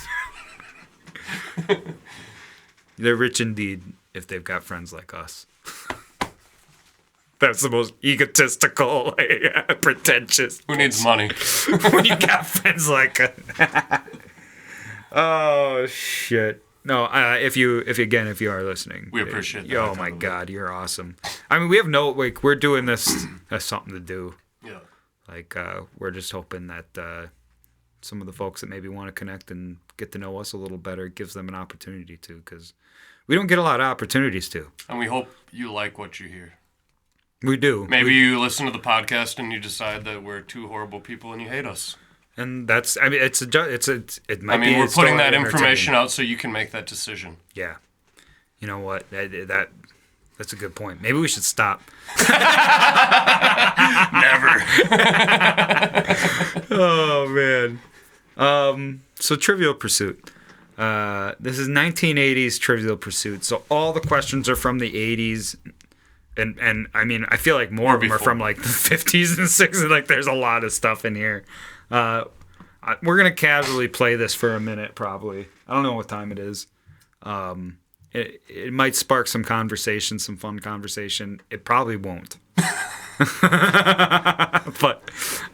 They're rich indeed if they've got friends like us. That's the most egotistical, pretentious. Who needs money? When you got friends like us. Oh shit. No, if you are listening, We appreciate that. Oh my God, you're awesome. I mean, we have we're doing this as something to do. Yeah. Like, we're just hoping that some of the folks that maybe want to connect and get to know us a little better gives them an opportunity to, because we don't get a lot of opportunities to. And we hope you like what you hear. We do. Maybe you listen to the podcast and you decide that we're two horrible people and you hate us. And that's, I mean, it might be. We're it's still putting that entertaining. information out so you can make that decision. Yeah. You know what? That's a good point. Maybe we should stop. Never. Oh man. So Trivial Pursuit. This is 1980s Trivial Pursuit. So all the questions are from the 80s, and I mean, I feel like more of them are from like the 50s and 60s. Like, there's a lot of stuff in here. We're gonna casually play this for a minute, probably. I don't know what time it is. It might spark some conversation, some fun conversation. It probably won't. But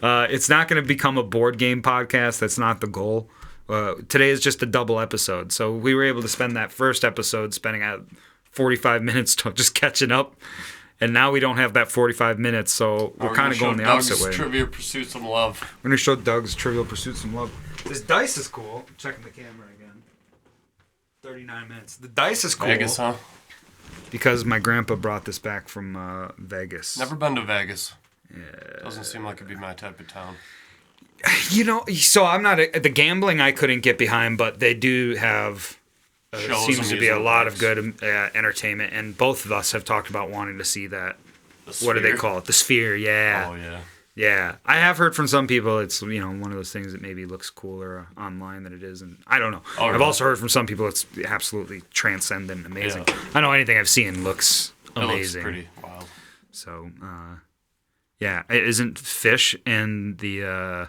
it's not going to become a board game podcast. That's not the goal. Today is just a double episode. So we were able to spend that first episode spending out 45 minutes just catching up. And now we don't have that 45 minutes, so we're kind of going the opposite way. Trivia Pursuit some love. We're going to show Doug's Trivial Pursuit some love. This dice is cool. I'm checking the camera again. 39 minutes. The dice is cool. Vegas, huh? Because my grandpa brought this back from Vegas. Never been to Vegas. Yeah. Doesn't seem like it'd be my type of town. You know, so I'm not the gambling I couldn't get behind, but they do have seems to be a lot of good entertainment, and both of us have talked about wanting to see that. What do they call it? The Sphere, yeah. Oh yeah. Yeah, I have heard from some people it's, you know, one of those things that maybe looks cooler online than it is, and I don't know. Oh, I've really? also heard from some people it's absolutely transcendent and amazing. Yeah. I know anything I've seen looks amazing. It looks pretty wild. So, yeah, isn't Fish in the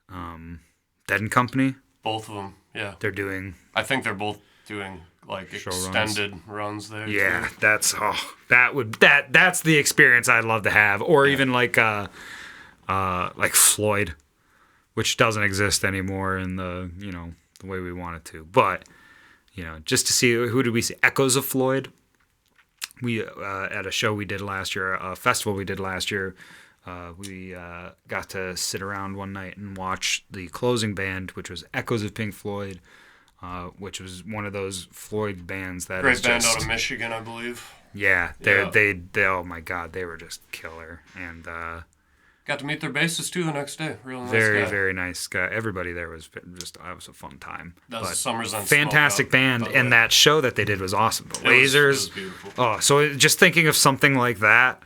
Dead and Company? Both of them, yeah. They're doing. I think they're both doing like Show extended runs there. Yeah, too. that's that's the experience I'd love to have, or even like Floyd, which doesn't exist anymore in the the way we want it to. But just to see who did we see? Echoes of Floyd. We at a show we did last year, a festival we did last year. We got to sit around one night and watch the closing band, which was Echoes of Pink Floyd, which was one of those Floyd bands that Great is band just, out of Michigan, I believe. Yeah, they oh my god, they were just killer, and Got to meet their bassist too the next day. Real nice very guy. very nice guy. Everybody there was just it was a fun time. That was Summers on Fantastic Smokeout, band, by the and way. that show that they did was awesome. The It was lasers. beautiful. Oh, so just thinking of something like that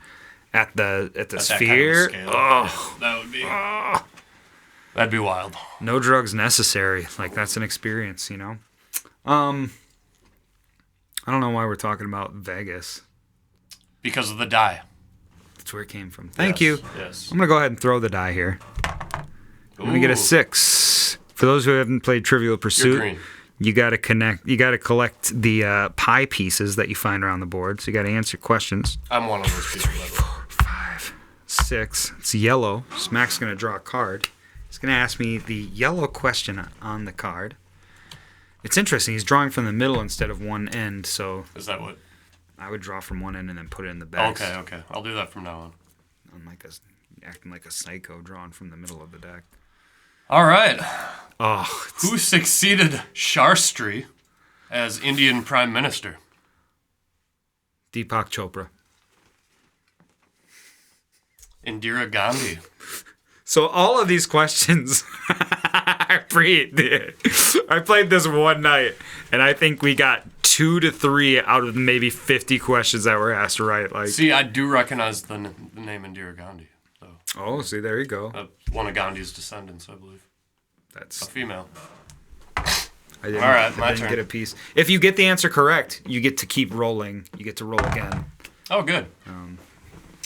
at the At that Sphere. kind of scale. Oh, Yeah, that would be. That'd be wild. no drugs necessary. Like that's an experience, I don't know why we're talking about Vegas. Because of the die. That's where it came from. Thank Yes, you. Yes. I'm gonna go ahead and throw the die here. I'm gonna get a Ooh, 6. For those who haven't played Trivial You're Pursuit, green. you gotta collect the pie pieces that you find around the board. So you gotta answer questions. I'm one of those people. By the way. 5, 6. It's yellow. Smack's gonna draw a card. He's gonna ask me the yellow question on the card. It's interesting. He's drawing from the middle instead of one end, so Is that what? I would draw from one end and then put it in the back. Okay. I'll do that from now on. I'm acting like a psycho drawing from the middle of the deck. All right. Oh, Who succeeded Shastri as Indian Prime Minister? Deepak Chopra. Indira Gandhi. So all of these questions are I played this one night, and I think we got 2 to 3 out of maybe 50 questions that were asked right. Like, See, I do recognize the name Indira Gandhi. Though. oh, see, there you go. One of Gandhi's descendants, I believe. A That's female. I didn't, All right, I my didn't turn. get a piece. If you get the answer correct, you get to keep rolling. You get to roll again. Oh, good.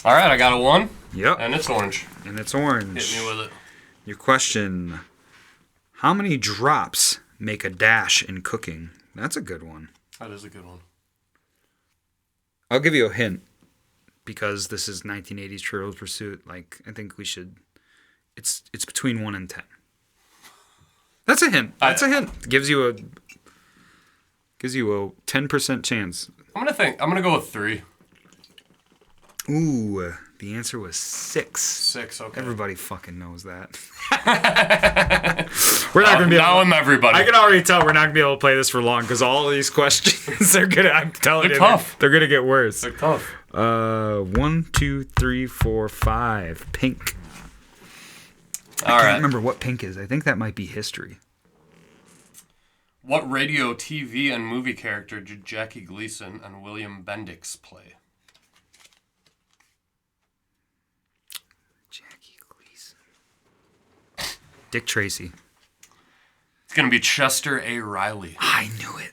All right, I got a 1, Yep, and it's orange. and it's orange. Hit me with it. Your question: how many drops make a dash in cooking? That's a good one. That is a good one. I'll give you a hint because this is 1980s Trivial Pursuit. Like, I think we should. It's between 1 and 10. That's a hint. That's a hint. Gives you a 10% chance. I'm gonna go with 3. Ooh, the answer was 6. 6. Okay. Everybody fucking knows that. We're not gonna be. Now I'm everybody. I can already tell we're not gonna be able to play this for long because all of these questions are gonna. I'm telling They're you, tough. They're gonna get worse. They're tough. 1, 2, 3, 4, 5. Pink. All I can't right. remember what pink is. I think that might be history. What radio, TV, and movie character did Jackie Gleason and William Bendix play? Jackie Gleason. Dick Tracy. It's gonna be Chester A. Riley. I knew it.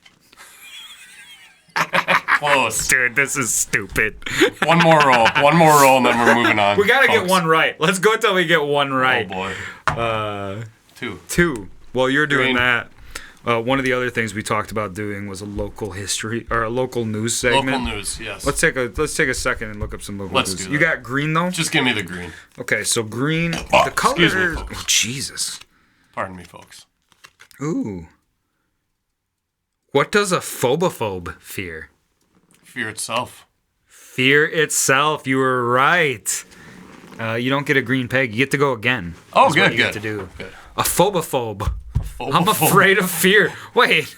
Close. Dude, this is stupid. One more roll, and then we're moving on. We gotta get folks. one right. Let's go until we get one right. Oh boy. 2. 2. While you're doing Green. that, one of the other things we talked about doing was a local history or a local news segment. Local news, yes. Let's take a second and look up some local Let's news. do You that. got green though? Just give me the green. Okay, so green. The excuse me, colors. folks. Oh, Jesus. Pardon me, folks. Ooh. What does a phobophobe fear? Fear itself. Fear itself. You were right. You don't get a green peg. You get to go again. Oh, That's what good, you good. get to do. Good. A phobophobe. I'm Phobophobe. afraid of fear. Wait.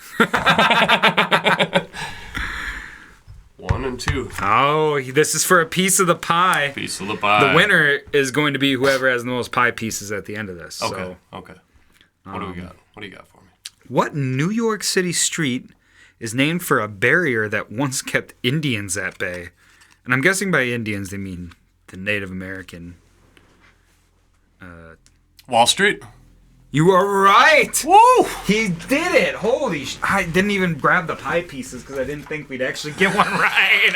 1 and 2. Oh, this is for a piece of the pie. Piece of the pie. The winner is going to be whoever has the most pie pieces at the end of this. Okay. So, Okay. What do we got? What do you got for me? what New York City street is named for a barrier that once kept Indians at bay? And I'm guessing by Indians they mean the Native American. Wall Street. You are right. Woo! He did it. Holy I didn't even grab the pie pieces because I didn't think we'd actually get one right.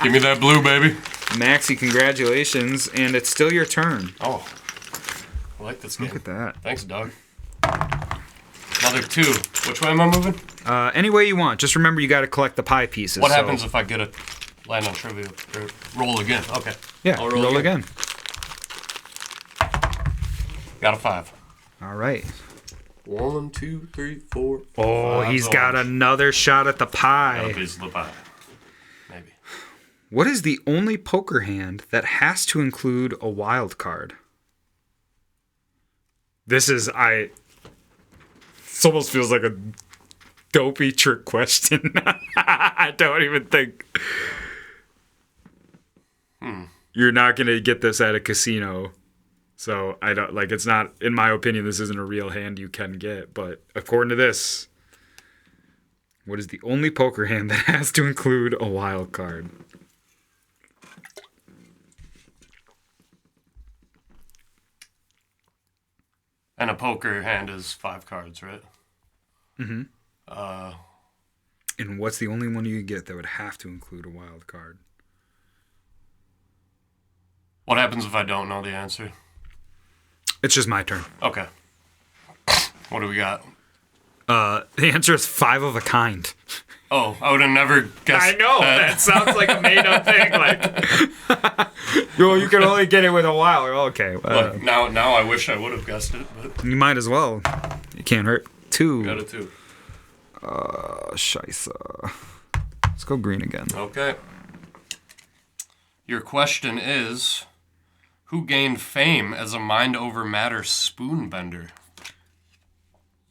Give me that blue, baby. Maxie, congratulations. And it's still your turn. Oh. I like this game. Look at that. Thanks, Doug. Another 2. Which way am I moving? Any way you want. Just remember you got to collect the pie pieces. What happens if I get a land on trivia? Or roll again. Okay. Yeah, I'll roll again. Got a 5. All right. 1, 2, 3, 4. Oh, he's got another shot at the Got a pie. piece of the pie. Maybe. What is the only poker hand that has to include a wild card? This almost feels like a dopey trick question. I don't even think. You're not going to get this at a casino. So I don't it's not, in my opinion, this isn't a real hand you can get. But according to this, what is the only poker hand that has to include a wild card? And a poker hand is 5 cards, right? Mm-hmm. And what's the only one you could get that would have to include a wild card? What happens if I don't know the answer? It's just my turn. Okay. What do we got? The answer is 5 of a kind. Oh, I would have never guessed. I know. That sounds like a made-up thing. Well, you can only get it with a wild. Okay. Look, now I wish I would have guessed it, but You might as well. It can't hurt. 2. got a 2. Scheisse. Let's go green again. Okay. Your question is, who gained fame as a mind over matter spoon bender?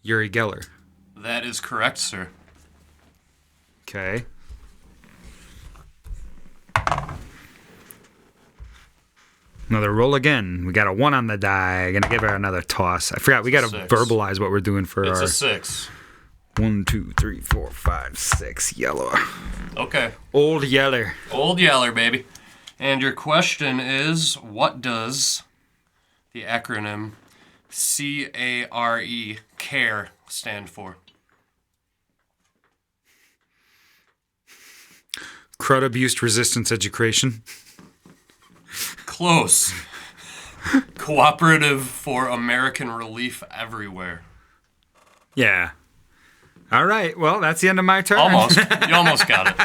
Uri Geller. That is correct, sir. Okay. Another roll again. We got a 1 on the die. Gonna give her another toss. I forgot. We gotta 6. verbalize what we're doing for It's our a 6. 1, 2, 3, 4, 5, 6 yellow. Okay. Old Yeller. Old Yeller, baby. And your question is, what does the acronym CARE stand for? Crud Abuse Resistance Education. Close. Cooperative for American Relief Everywhere. Yeah. All right. Well, that's the end of my turn. Almost. You almost got it.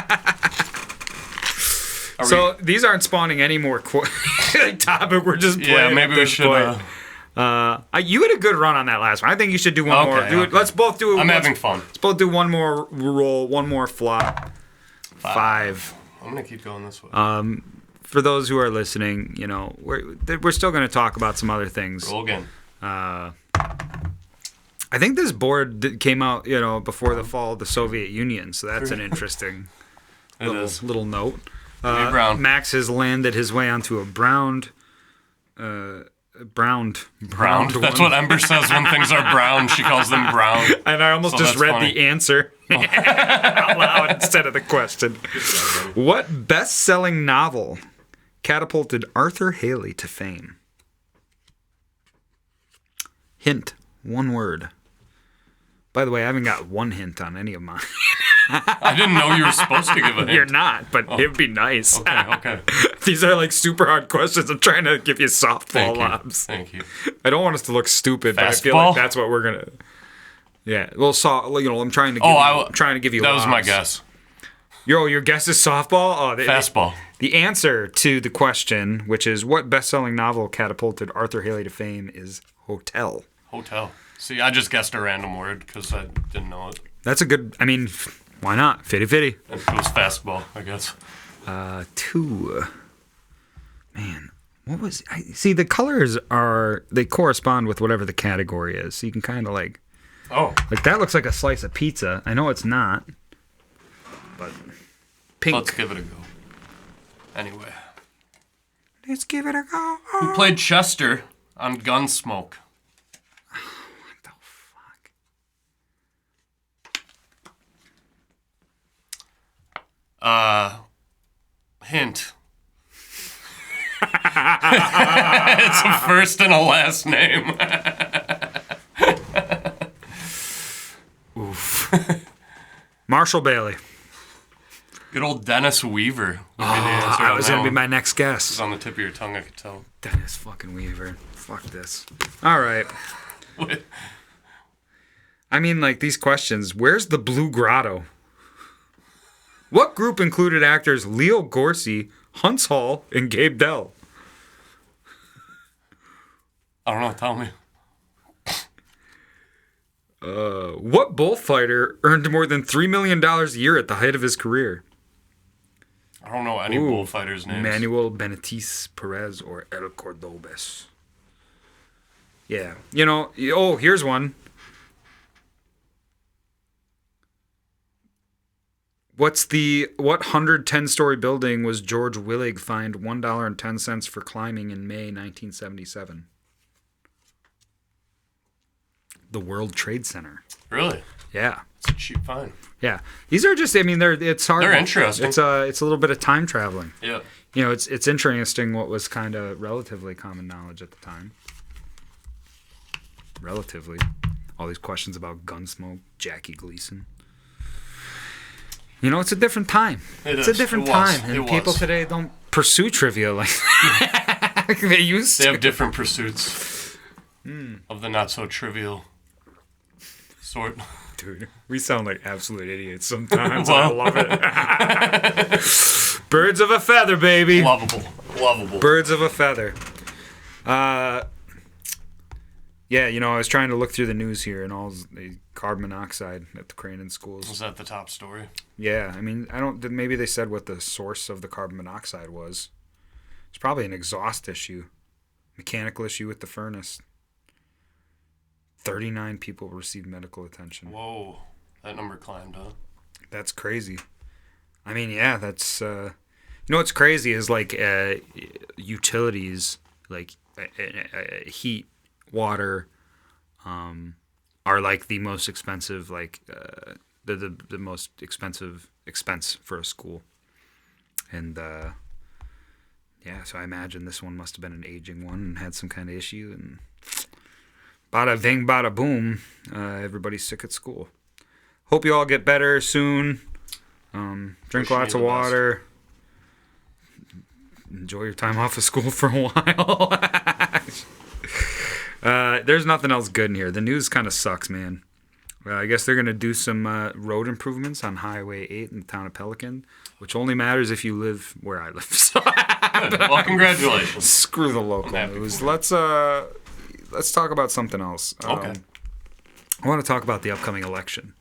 So these aren't spawning any more topic. We're just playing. Yeah, maybe at we this should. point. You had a good run on that last one. I think you should do one more. Okay. Let's both do. I'm having fun. Let's both do one more roll, one more flop. 5. I'm gonna keep going this way. For those who are listening, we're still going to talk about some other things. Roll again. I think this board came out, before the fall of the Soviet Union, so that's an interesting little note. Brown. Max has landed his way onto a browned Brown. one. That's what Ember says when things are brown. She calls them brown. And I almost So just that's read funny. the answer out loud instead of the question. What best-selling novel catapulted Arthur Haley to fame? Hint, 1 word. By the way, I haven't got 1 hint on any of mine. I didn't know you were supposed to give a hint. You're not, but it'd be nice. Okay. These are super hard questions. I'm trying to give you softball Thank you. lobs. Thank you. I don't want us to look stupid, but I feel Fastball? like that's what we're gonna. Yeah, well, I'm trying to. I'm trying to give you. That was my lobs. guess. Your guess is softball. Oh, Fastball. The answer to the question, which is what best-selling novel catapulted Arthur Haley to fame, is Hotel. Hotel. See, I just guessed a random word because I didn't know it. That's a good. I mean, why not? Fitty. And it was fastball, I guess. 2. Man, what was? See, the colors they correspond with whatever the category is. So you can kind of Oh. that looks like a slice of pizza. I know it's not, but pink. Let's give it a go. Anyway. Let's give it a go. Who played Chester on Gunsmoke? What the fuck? Hint. It's a first and a last name. Marshall Bailey. Good old Dennis Weaver. That was going to be my next It's guess. on the tip of your tongue, I could tell. Dennis fucking Weaver. Fuck this. All right. I mean, like, these questions. Where's the Blue Grotto? What group included actors Leo Gorcey, Hunts Hall, and Gabe Dell? I don't know. Tell me. What bullfighter earned more than $3 million a year at the height of his career? I don't know any bullfighters' names. Manuel Benitez Perez or El Cordobes. Yeah. You know, here's one. What 110-story building was George Willig fined $1.10 for climbing in May 1977? The World Trade Center. Really? Yeah. It's a cheap fine. Yeah. These are just, I mean, it's hard. They're interesting. It's a little bit of time traveling. Yeah. You know, it's interesting what was kind of relatively common knowledge at the time. Relatively. All these questions about Gunsmoke, Jackie Gleason. You know, it's a different time. It's a different time. And people today don't pursue trivia like they used to. They have different pursuits of the not-so-trivial sort. Dude, we sound like absolute idiots sometimes. I love it. Birds of a feather, baby. Lovable. Birds of a feather. Yeah, you know, I was trying to look through the news here and all the carbon monoxide at the Cranon schools. Was that the top story? Yeah, I mean, maybe they said what the source of the carbon monoxide was. It's probably an exhaust issue, mechanical issue with the furnace. 39 people received medical attention. Whoa, that number climbed, huh? That's crazy. I mean, yeah, that's... you know what's crazy is, like, utilities, like heat, water, are, like, the most expensive, like, the most expensive expense for a school. And, yeah, so I imagine this one must have been an aging one and had some kind of issue, and... Bada bing, bada boom. Everybody's sick at school. Hope you all get better soon. Drink lots of water. Enjoy your time off of school for a while. There's nothing else good in here. The news kind of sucks, man. I guess they're going to do some road improvements on Highway 8 in the town of Pelican, which only matters if you live where I live. So Good. Well, congratulations. Screw the local news. Let's talk about something else. Okay. I want to talk about the upcoming election.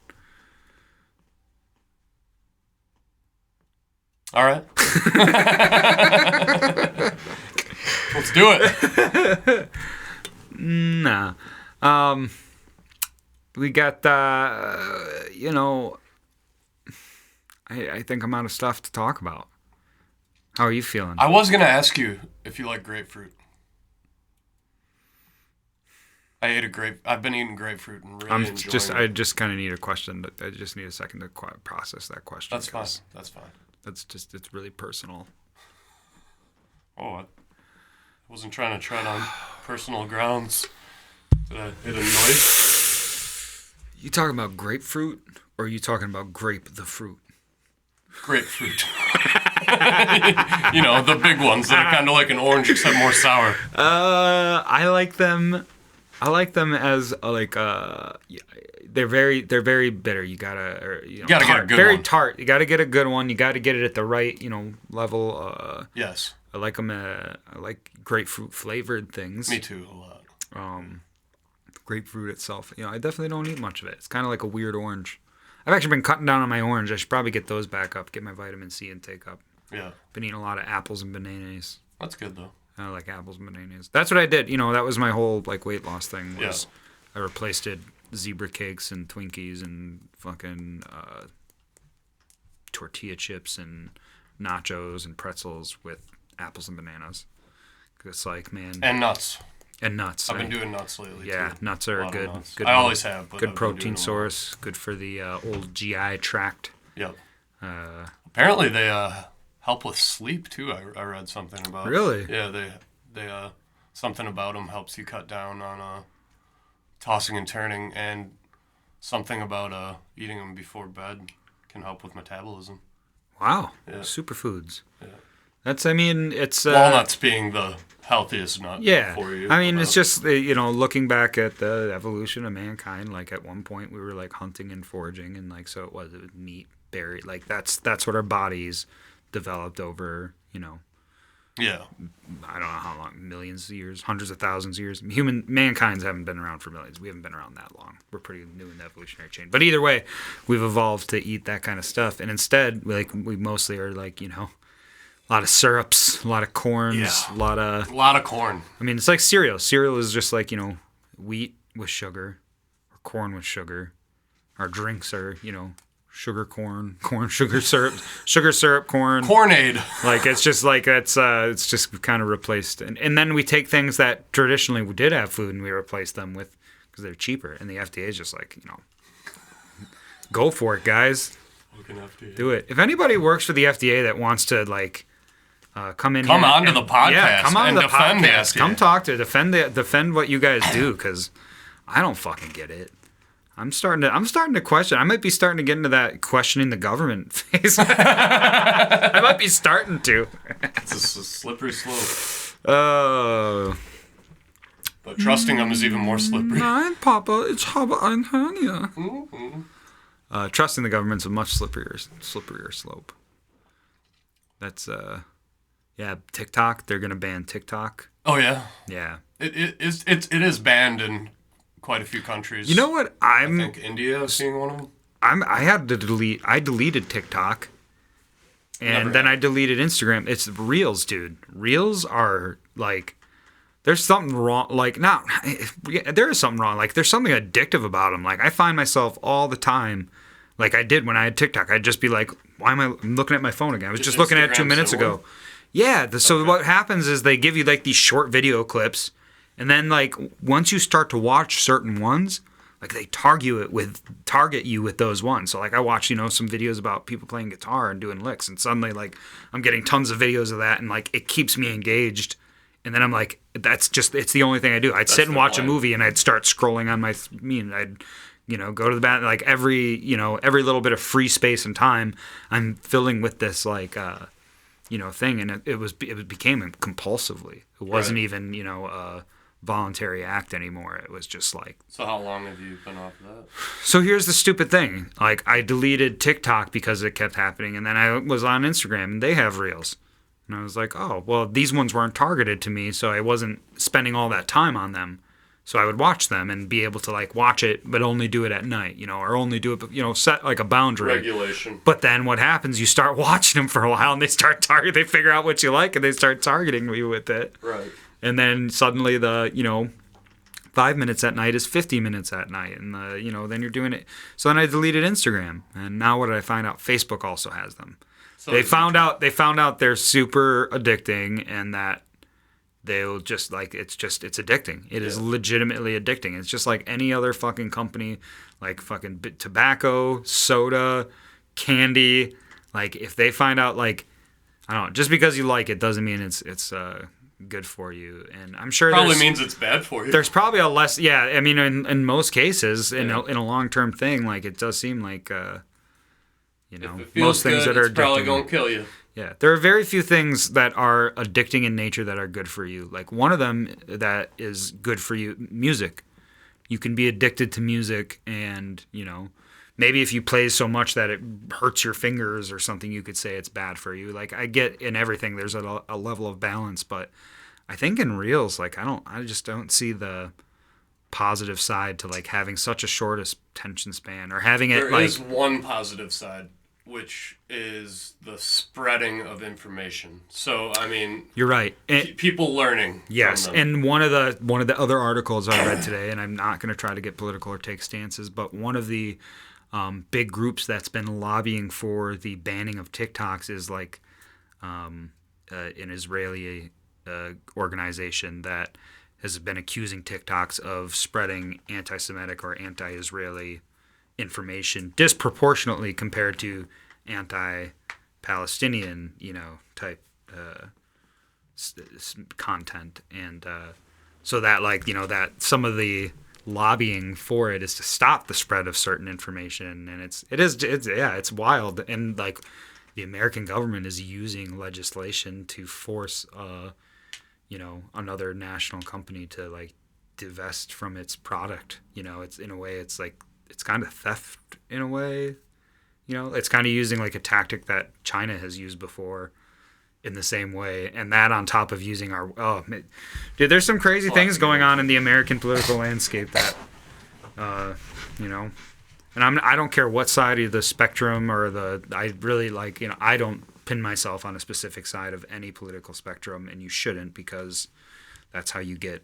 All right. Let's do it. Nah. We got, you know, I think I'm out of stuff to talk about. How are you feeling? I was going to ask you if you like grapefruit. I've been eating grapefruit and really enjoying it. I just kind of need a question. I just need a second to process that question. That's fine. That's fine. It's really personal. Oh, I wasn't trying to tread on personal grounds. Did I hit a noise? You talking about grapefruit, or are you talking about grape the fruit? Grapefruit. You know, the big ones that are kind of like an orange except more sour. I like them. I like them as they're very bitter. You gotta get a good very one. tart. You gotta get a good one. You gotta get it at the right level. Yes. I like them. I like grapefruit flavored things. Me too, a lot. Grapefruit itself, I definitely don't eat much of it. It's kind of like a weird orange. I've actually been cutting down on my orange. I should probably get those back up. Get my vitamin C intake up. Yeah. Been eating a lot of apples and bananas. That's good though. I like apples and bananas. That's what I did. That was my whole weight loss thing. Was I replaced it zebra cakes and Twinkies and fucking tortilla chips and nachos and pretzels with apples and bananas. 'Cause it's like, man. And nuts. And nuts. I've been doing nuts lately. Yeah, too. nuts are good. Nuts. Good. I always have. But good I've been protein doing source. Good for the old GI tract. Yep. Apparently they help with sleep too. I read something about. Really? Yeah, they something about them helps you cut down on tossing and turning, and something about eating them before bed can help with metabolism. Wow. Yeah. Superfoods. Yeah. That's, I mean, it's... Walnuts being the healthiest nut Yeah. for you. I mean, it's just, looking back at the evolution of mankind, like, at one point we were, like, hunting and foraging, and, like, so it was meat, berry. Like, that's what our bodies developed over, Yeah. I don't know how long, millions of years, hundreds of thousands of years. Mankind's haven't been around for millions. We haven't been around that long. We're pretty new in the evolutionary chain. But either way, we've evolved to eat that kind of stuff. And instead, we mostly are like, a lot of syrups, a lot of corns, Yeah. a lot of corn. I mean, it's like cereal. Cereal is just like, wheat with sugar or corn with sugar. Our drinks are, sugar corn, sugar syrup, corn. Cornade. Like, it's just like, it's just kind of replaced. And then we take things that traditionally we did have food and we replace them with, because they're cheaper. And the FDA is just like, go for it, guys. Looking after you. Do it. If anybody works for the FDA that wants to, like, come in, Come here on to the podcast yeah, come on and to the defend the podcast. FDA. Come talk to defend what you guys do, because I don't fucking get it. I'm starting to question. I might be starting to get into that questioning the government phase. I might be starting to. It's a slippery slope. Oh. But trusting them is even more slippery. Nein, Papa, it's Haba Einhörner. Trusting the government's a much slipperier slope. That's yeah, TikTok. They're gonna ban TikTok. Oh yeah. Yeah. It is banned in quite a few countries. You know what? I think India is being one of them. I deleted TikTok. And then I deleted Instagram. It's Reels, dude. Reels are like, there's something wrong. Like, there is something wrong. Like, there's something addictive about them. Like, I find myself all the time, like I did when I had TikTok. I'd just be like, I'm looking at my phone again. I was just looking at it 2 minutes ago. Yeah. So what happens is they give you like these short video clips. And then, like, once you start to watch certain ones, like, they target you with those ones. So, like, I watched, some videos about people playing guitar and doing licks, and suddenly, like, I'm getting tons of videos of that, and, like, it keeps me engaged. And then I'm like, it's the only thing I do. I'd sit and watch a movie, and I'd start scrolling on and I'd, go to the bathroom. Like, every little bit of free space and time, I'm filling with this, like, thing, and it became compulsively. It wasn't even, voluntary act anymore. It was just like... So how long have you been off of that? So here's the stupid thing. Like, I deleted TikTok because it kept happening, and then I was on Instagram, and they have Reels. And I was like, oh, well, these ones weren't targeted to me, so I wasn't spending all that time on them. So I would watch them and be able to, like, watch it, but only do it at night, or only do it, set, like, a boundary. Regulation. But then what happens, you start watching them for a while, and they figure out what you like, and they start targeting you with it. Right. And then suddenly the, 5 minutes at night is 50 minutes at night. And, then you're doing it. So then I deleted Instagram. And now what did I find out? Facebook also has them. So They found out they're super addicting, and that they'll just, like, it's addicting. It is legitimately addicting. It's just like any other fucking company, like fucking tobacco, soda, candy. Like, if they find out, like, I don't know, just because you like it doesn't mean it's good for you. And I'm sure probably means it's bad for you. There's probably a less, yeah, I mean, in most cases, in a long-term thing, like, it does seem like, most things that are it's probably addicting. going to kill you. Yeah, there are very few things that are addicting in nature that are good for you. Like, one of them that is good for you, music. You can be addicted to music, and, maybe if you play so much that it hurts your fingers or something, you could say it's bad for you. Like, I get in everything there's a level of balance, but I think in Reels, like, I just don't see the positive side to, like, having such a short attention span, or having it, There is one positive side, which is the spreading of information. So, I mean, you're right. People learning. Yes, from them. and one of the other articles I read today, and I'm not going to try to get political or take stances, but one of the big groups that's been lobbying for the banning of TikToks is, like, an Israeli organization that has been accusing TikToks of spreading anti-Semitic or anti-Israeli information disproportionately compared to anti-Palestinian, type content. And so that, like, that some of the lobbying for it is to stop the spread of certain information, and it's wild. And like the American government is using legislation to force another national company to like divest from its product. It's in a way, it's like it's kind of theft in a way. It's kind of using like a tactic that China has used before in the same way, and that on top of using dude, there's some crazy things going on in the American political landscape that and I don't care what side of the spectrum I really like, I don't pin myself on a specific side of any political spectrum, and you shouldn't, because that's how you get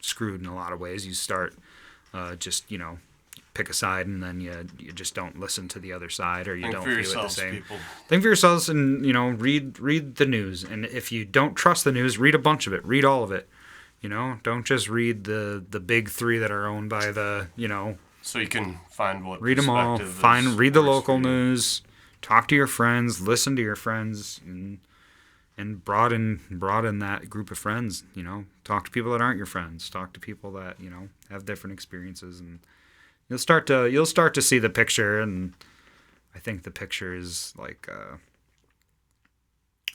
screwed in a lot of ways. You start pick a side, and then you just don't listen to the other side, or you don't feel it the same. People. Think for yourselves, and read the news. And if you don't trust the news, read a bunch of it. Read all of it. Don't just read the big three that are owned by the So you can find what. Read them all. Read the local news. Talk to your friends. Listen to your friends, and broaden that group of friends. Talk to people that aren't your friends. Talk to people that have different experiences, and you'll start to see the picture. And I think the picture is like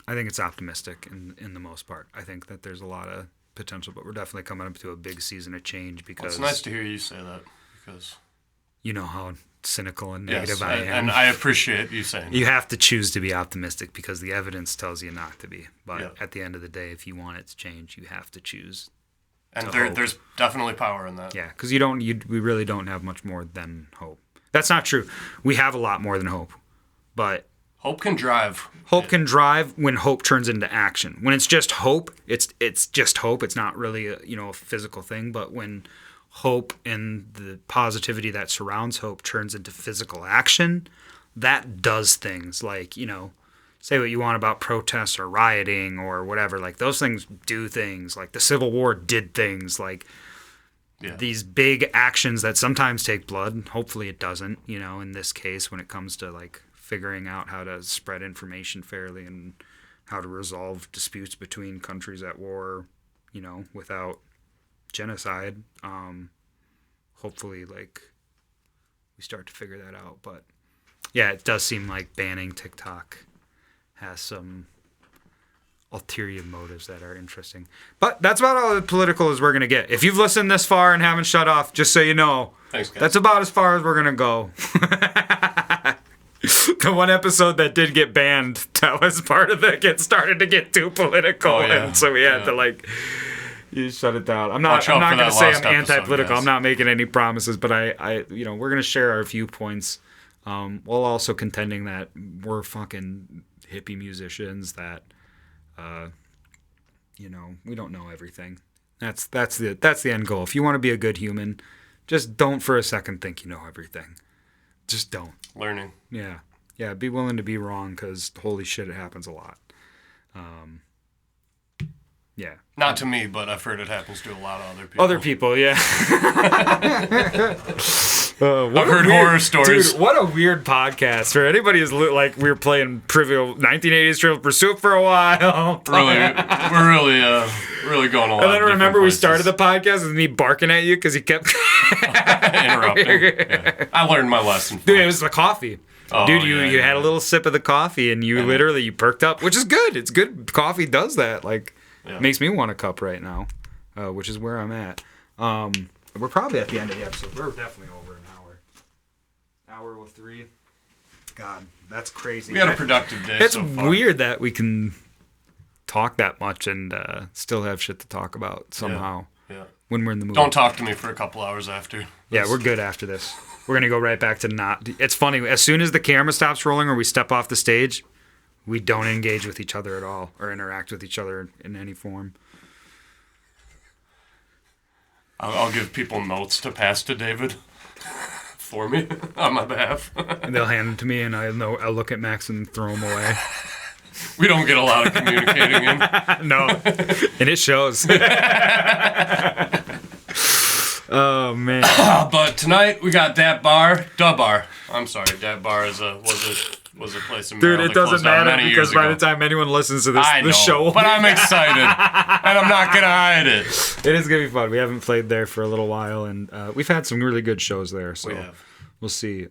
I think it's optimistic in the most part. I think that there's a lot of potential, but we're definitely coming up to a big season of change, because it's nice to hear you say that, because you know how cynical and negative I am. And I appreciate you saying that. You have to choose to be optimistic because the evidence tells you not to be. But at the end of the day, if you want it to change, you have to choose. And there's definitely power in that. Yeah, because we really don't have much more than hope. That's not true. We have a lot more than hope, but hope can drive. Hope can drive when hope turns into action. When it's just hope, it's just hope. It's not really a physical thing. But when hope and the positivity that surrounds hope turns into physical action, that does things like, say what you want about protests or rioting or whatever. Like, those things do things. Like, the Civil War did things. Like, these big actions that sometimes take blood. Hopefully it doesn't, in this case, when it comes to, like, figuring out how to spread information fairly and how to resolve disputes between countries at war, without genocide. Hopefully, like, we start to figure that out. But yeah, it does seem like banning TikTok has some ulterior motives that are interesting. But that's about all the political as we're going to get. If you've listened this far and haven't shut off, just so you know, thanks, guys. That's about as far as we're going to go. The one episode that did get banned, that was part of it started to get too political, and so we had to you shut it down. I'm not going to say I'm anti-political. I'm not making any promises, but I we're going to share our viewpoints, while also contending that we're fucking hippie musicians that, we don't know everything. That's the end goal. If you want to be a good human, just don't for a second think you know everything. Just don't. Learning. Yeah. Be willing to be wrong, because holy shit, it happens a lot. Yeah. Not to me, but I've heard it happens to a lot of other people. Other people, yeah. I've heard horror stories. Dude, what a weird podcast. For anybody who's like, we were playing 1980s Trivial Pursuit for a while. We're really going a lot. And then remember we started the podcast with me barking at you because you kept interrupting. Yeah. I learned my lesson. Dude, it was the coffee. Oh, dude, you had a little sip of the coffee, and you literally perked up, which is good. It's good. Coffee does that. Like, makes me want a cup right now, which is where I'm at. We're probably at the end of the episode. We're definitely over an hour. Hour with 3. God, that's crazy. We had a productive day. It's so far. weird that we can talk that much and still have shit to talk about somehow. Yeah. When we're in the mood. Don't talk to me for a couple hours after. Yeah, we're good after this. We're going to go right back to not... It's funny. As soon as the camera stops rolling or we step off the stage, we don't engage with each other at all or interact with each other in any form. I'll give people notes to pass to David for me on my behalf. And they'll hand them to me, and I'll look at Max and throw them away. We don't get a lot of communicating in. No. And it shows. Oh, man. But tonight we got Dat Bar. I'm sorry, Dat Bar was a place in Merrill that closed down many years ago. time anyone listens to I know, but I'm excited, and I'm not gonna hide it. it is gonna be fun. We haven't played there for a little while, and we've had some really good shows there. So We have. we'll see.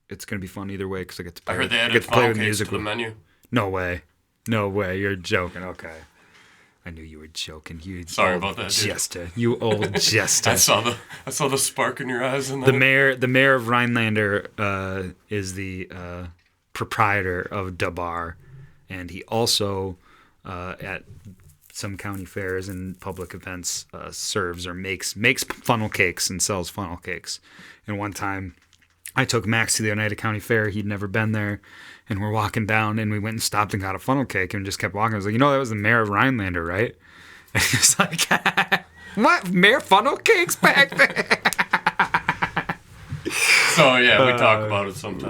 It's gonna be fun either way because I get to play. I heard they I added get to play funnel with cakes music. to the menu. No way. You're joking. Okay. I knew you were joking. You Sorry old about that, dude. jester. You old jester. I saw the spark in your eyes. And The mayor of Rhinelander is the proprietor of Da Bar, and he also at some county fairs and public events serves or makes funnel cakes and sells funnel cakes. And one time, I took Max to the Oneida County Fair. He'd never been there, and we're walking down, and we went and stopped and got a funnel cake, and just kept walking. I was like, that was the mayor of Rhinelander, right? And he was like, what? Mayor funnel cakes back there? So yeah, we talk about it sometimes.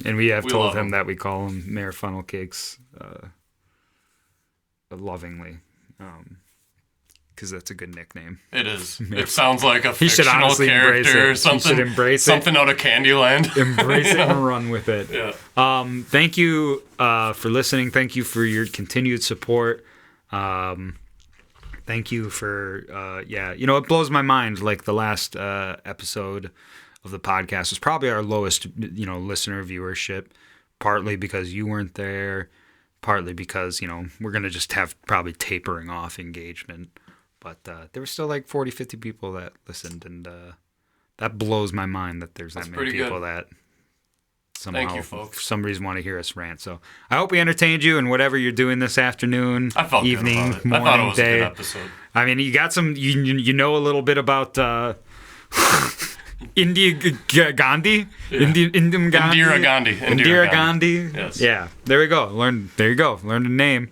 And we have told love him him. that we call him Mayor Funnel Cakes lovingly, because that's a good nickname. It is. It sounds like a He should fictional honestly embrace character it. or something. He should embrace it. Something out of Candyland. Embrace it and run with it. Yeah. Thank you for listening. Thank you for your continued support. Thank you for it blows my mind. Like the last episode of the podcast was probably our lowest, listener viewership, partly because you weren't there, partly because, we're going to just have probably tapering off engagement. But there were still like 40, 50 people that listened, and that blows my mind that there's that many pretty people good. that Thank somehow, you, folks. for some reason, want to hear us rant. So I hope we entertained you in whatever you're doing this afternoon, I felt evening, good about it. morning, I thought it was day. a good episode. I mean, you got some, you know a little bit about Indira Gandhi? Indira Gandhi. Indira Gandhi. Yes. Yeah. There we go. There you go. Learned a name.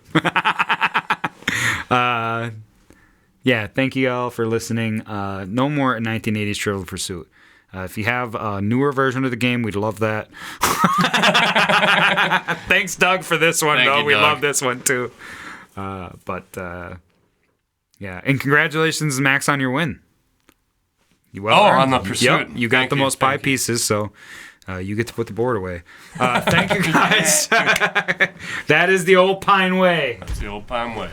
Yeah. Thank you all for listening. No more 1980s Trivial Pursuit. If you have a newer version of the game, we'd love that. Thanks, Doug, for this one, Thank though. you, We Doug. love this one, too. Yeah. And congratulations, Max, on your win. You on the Pursuit. Yep, you got Thank the you, most pie thank you. pieces, so you get to put the board away. Thank you, guys. That is the old Pine Way. That's the old Pine way.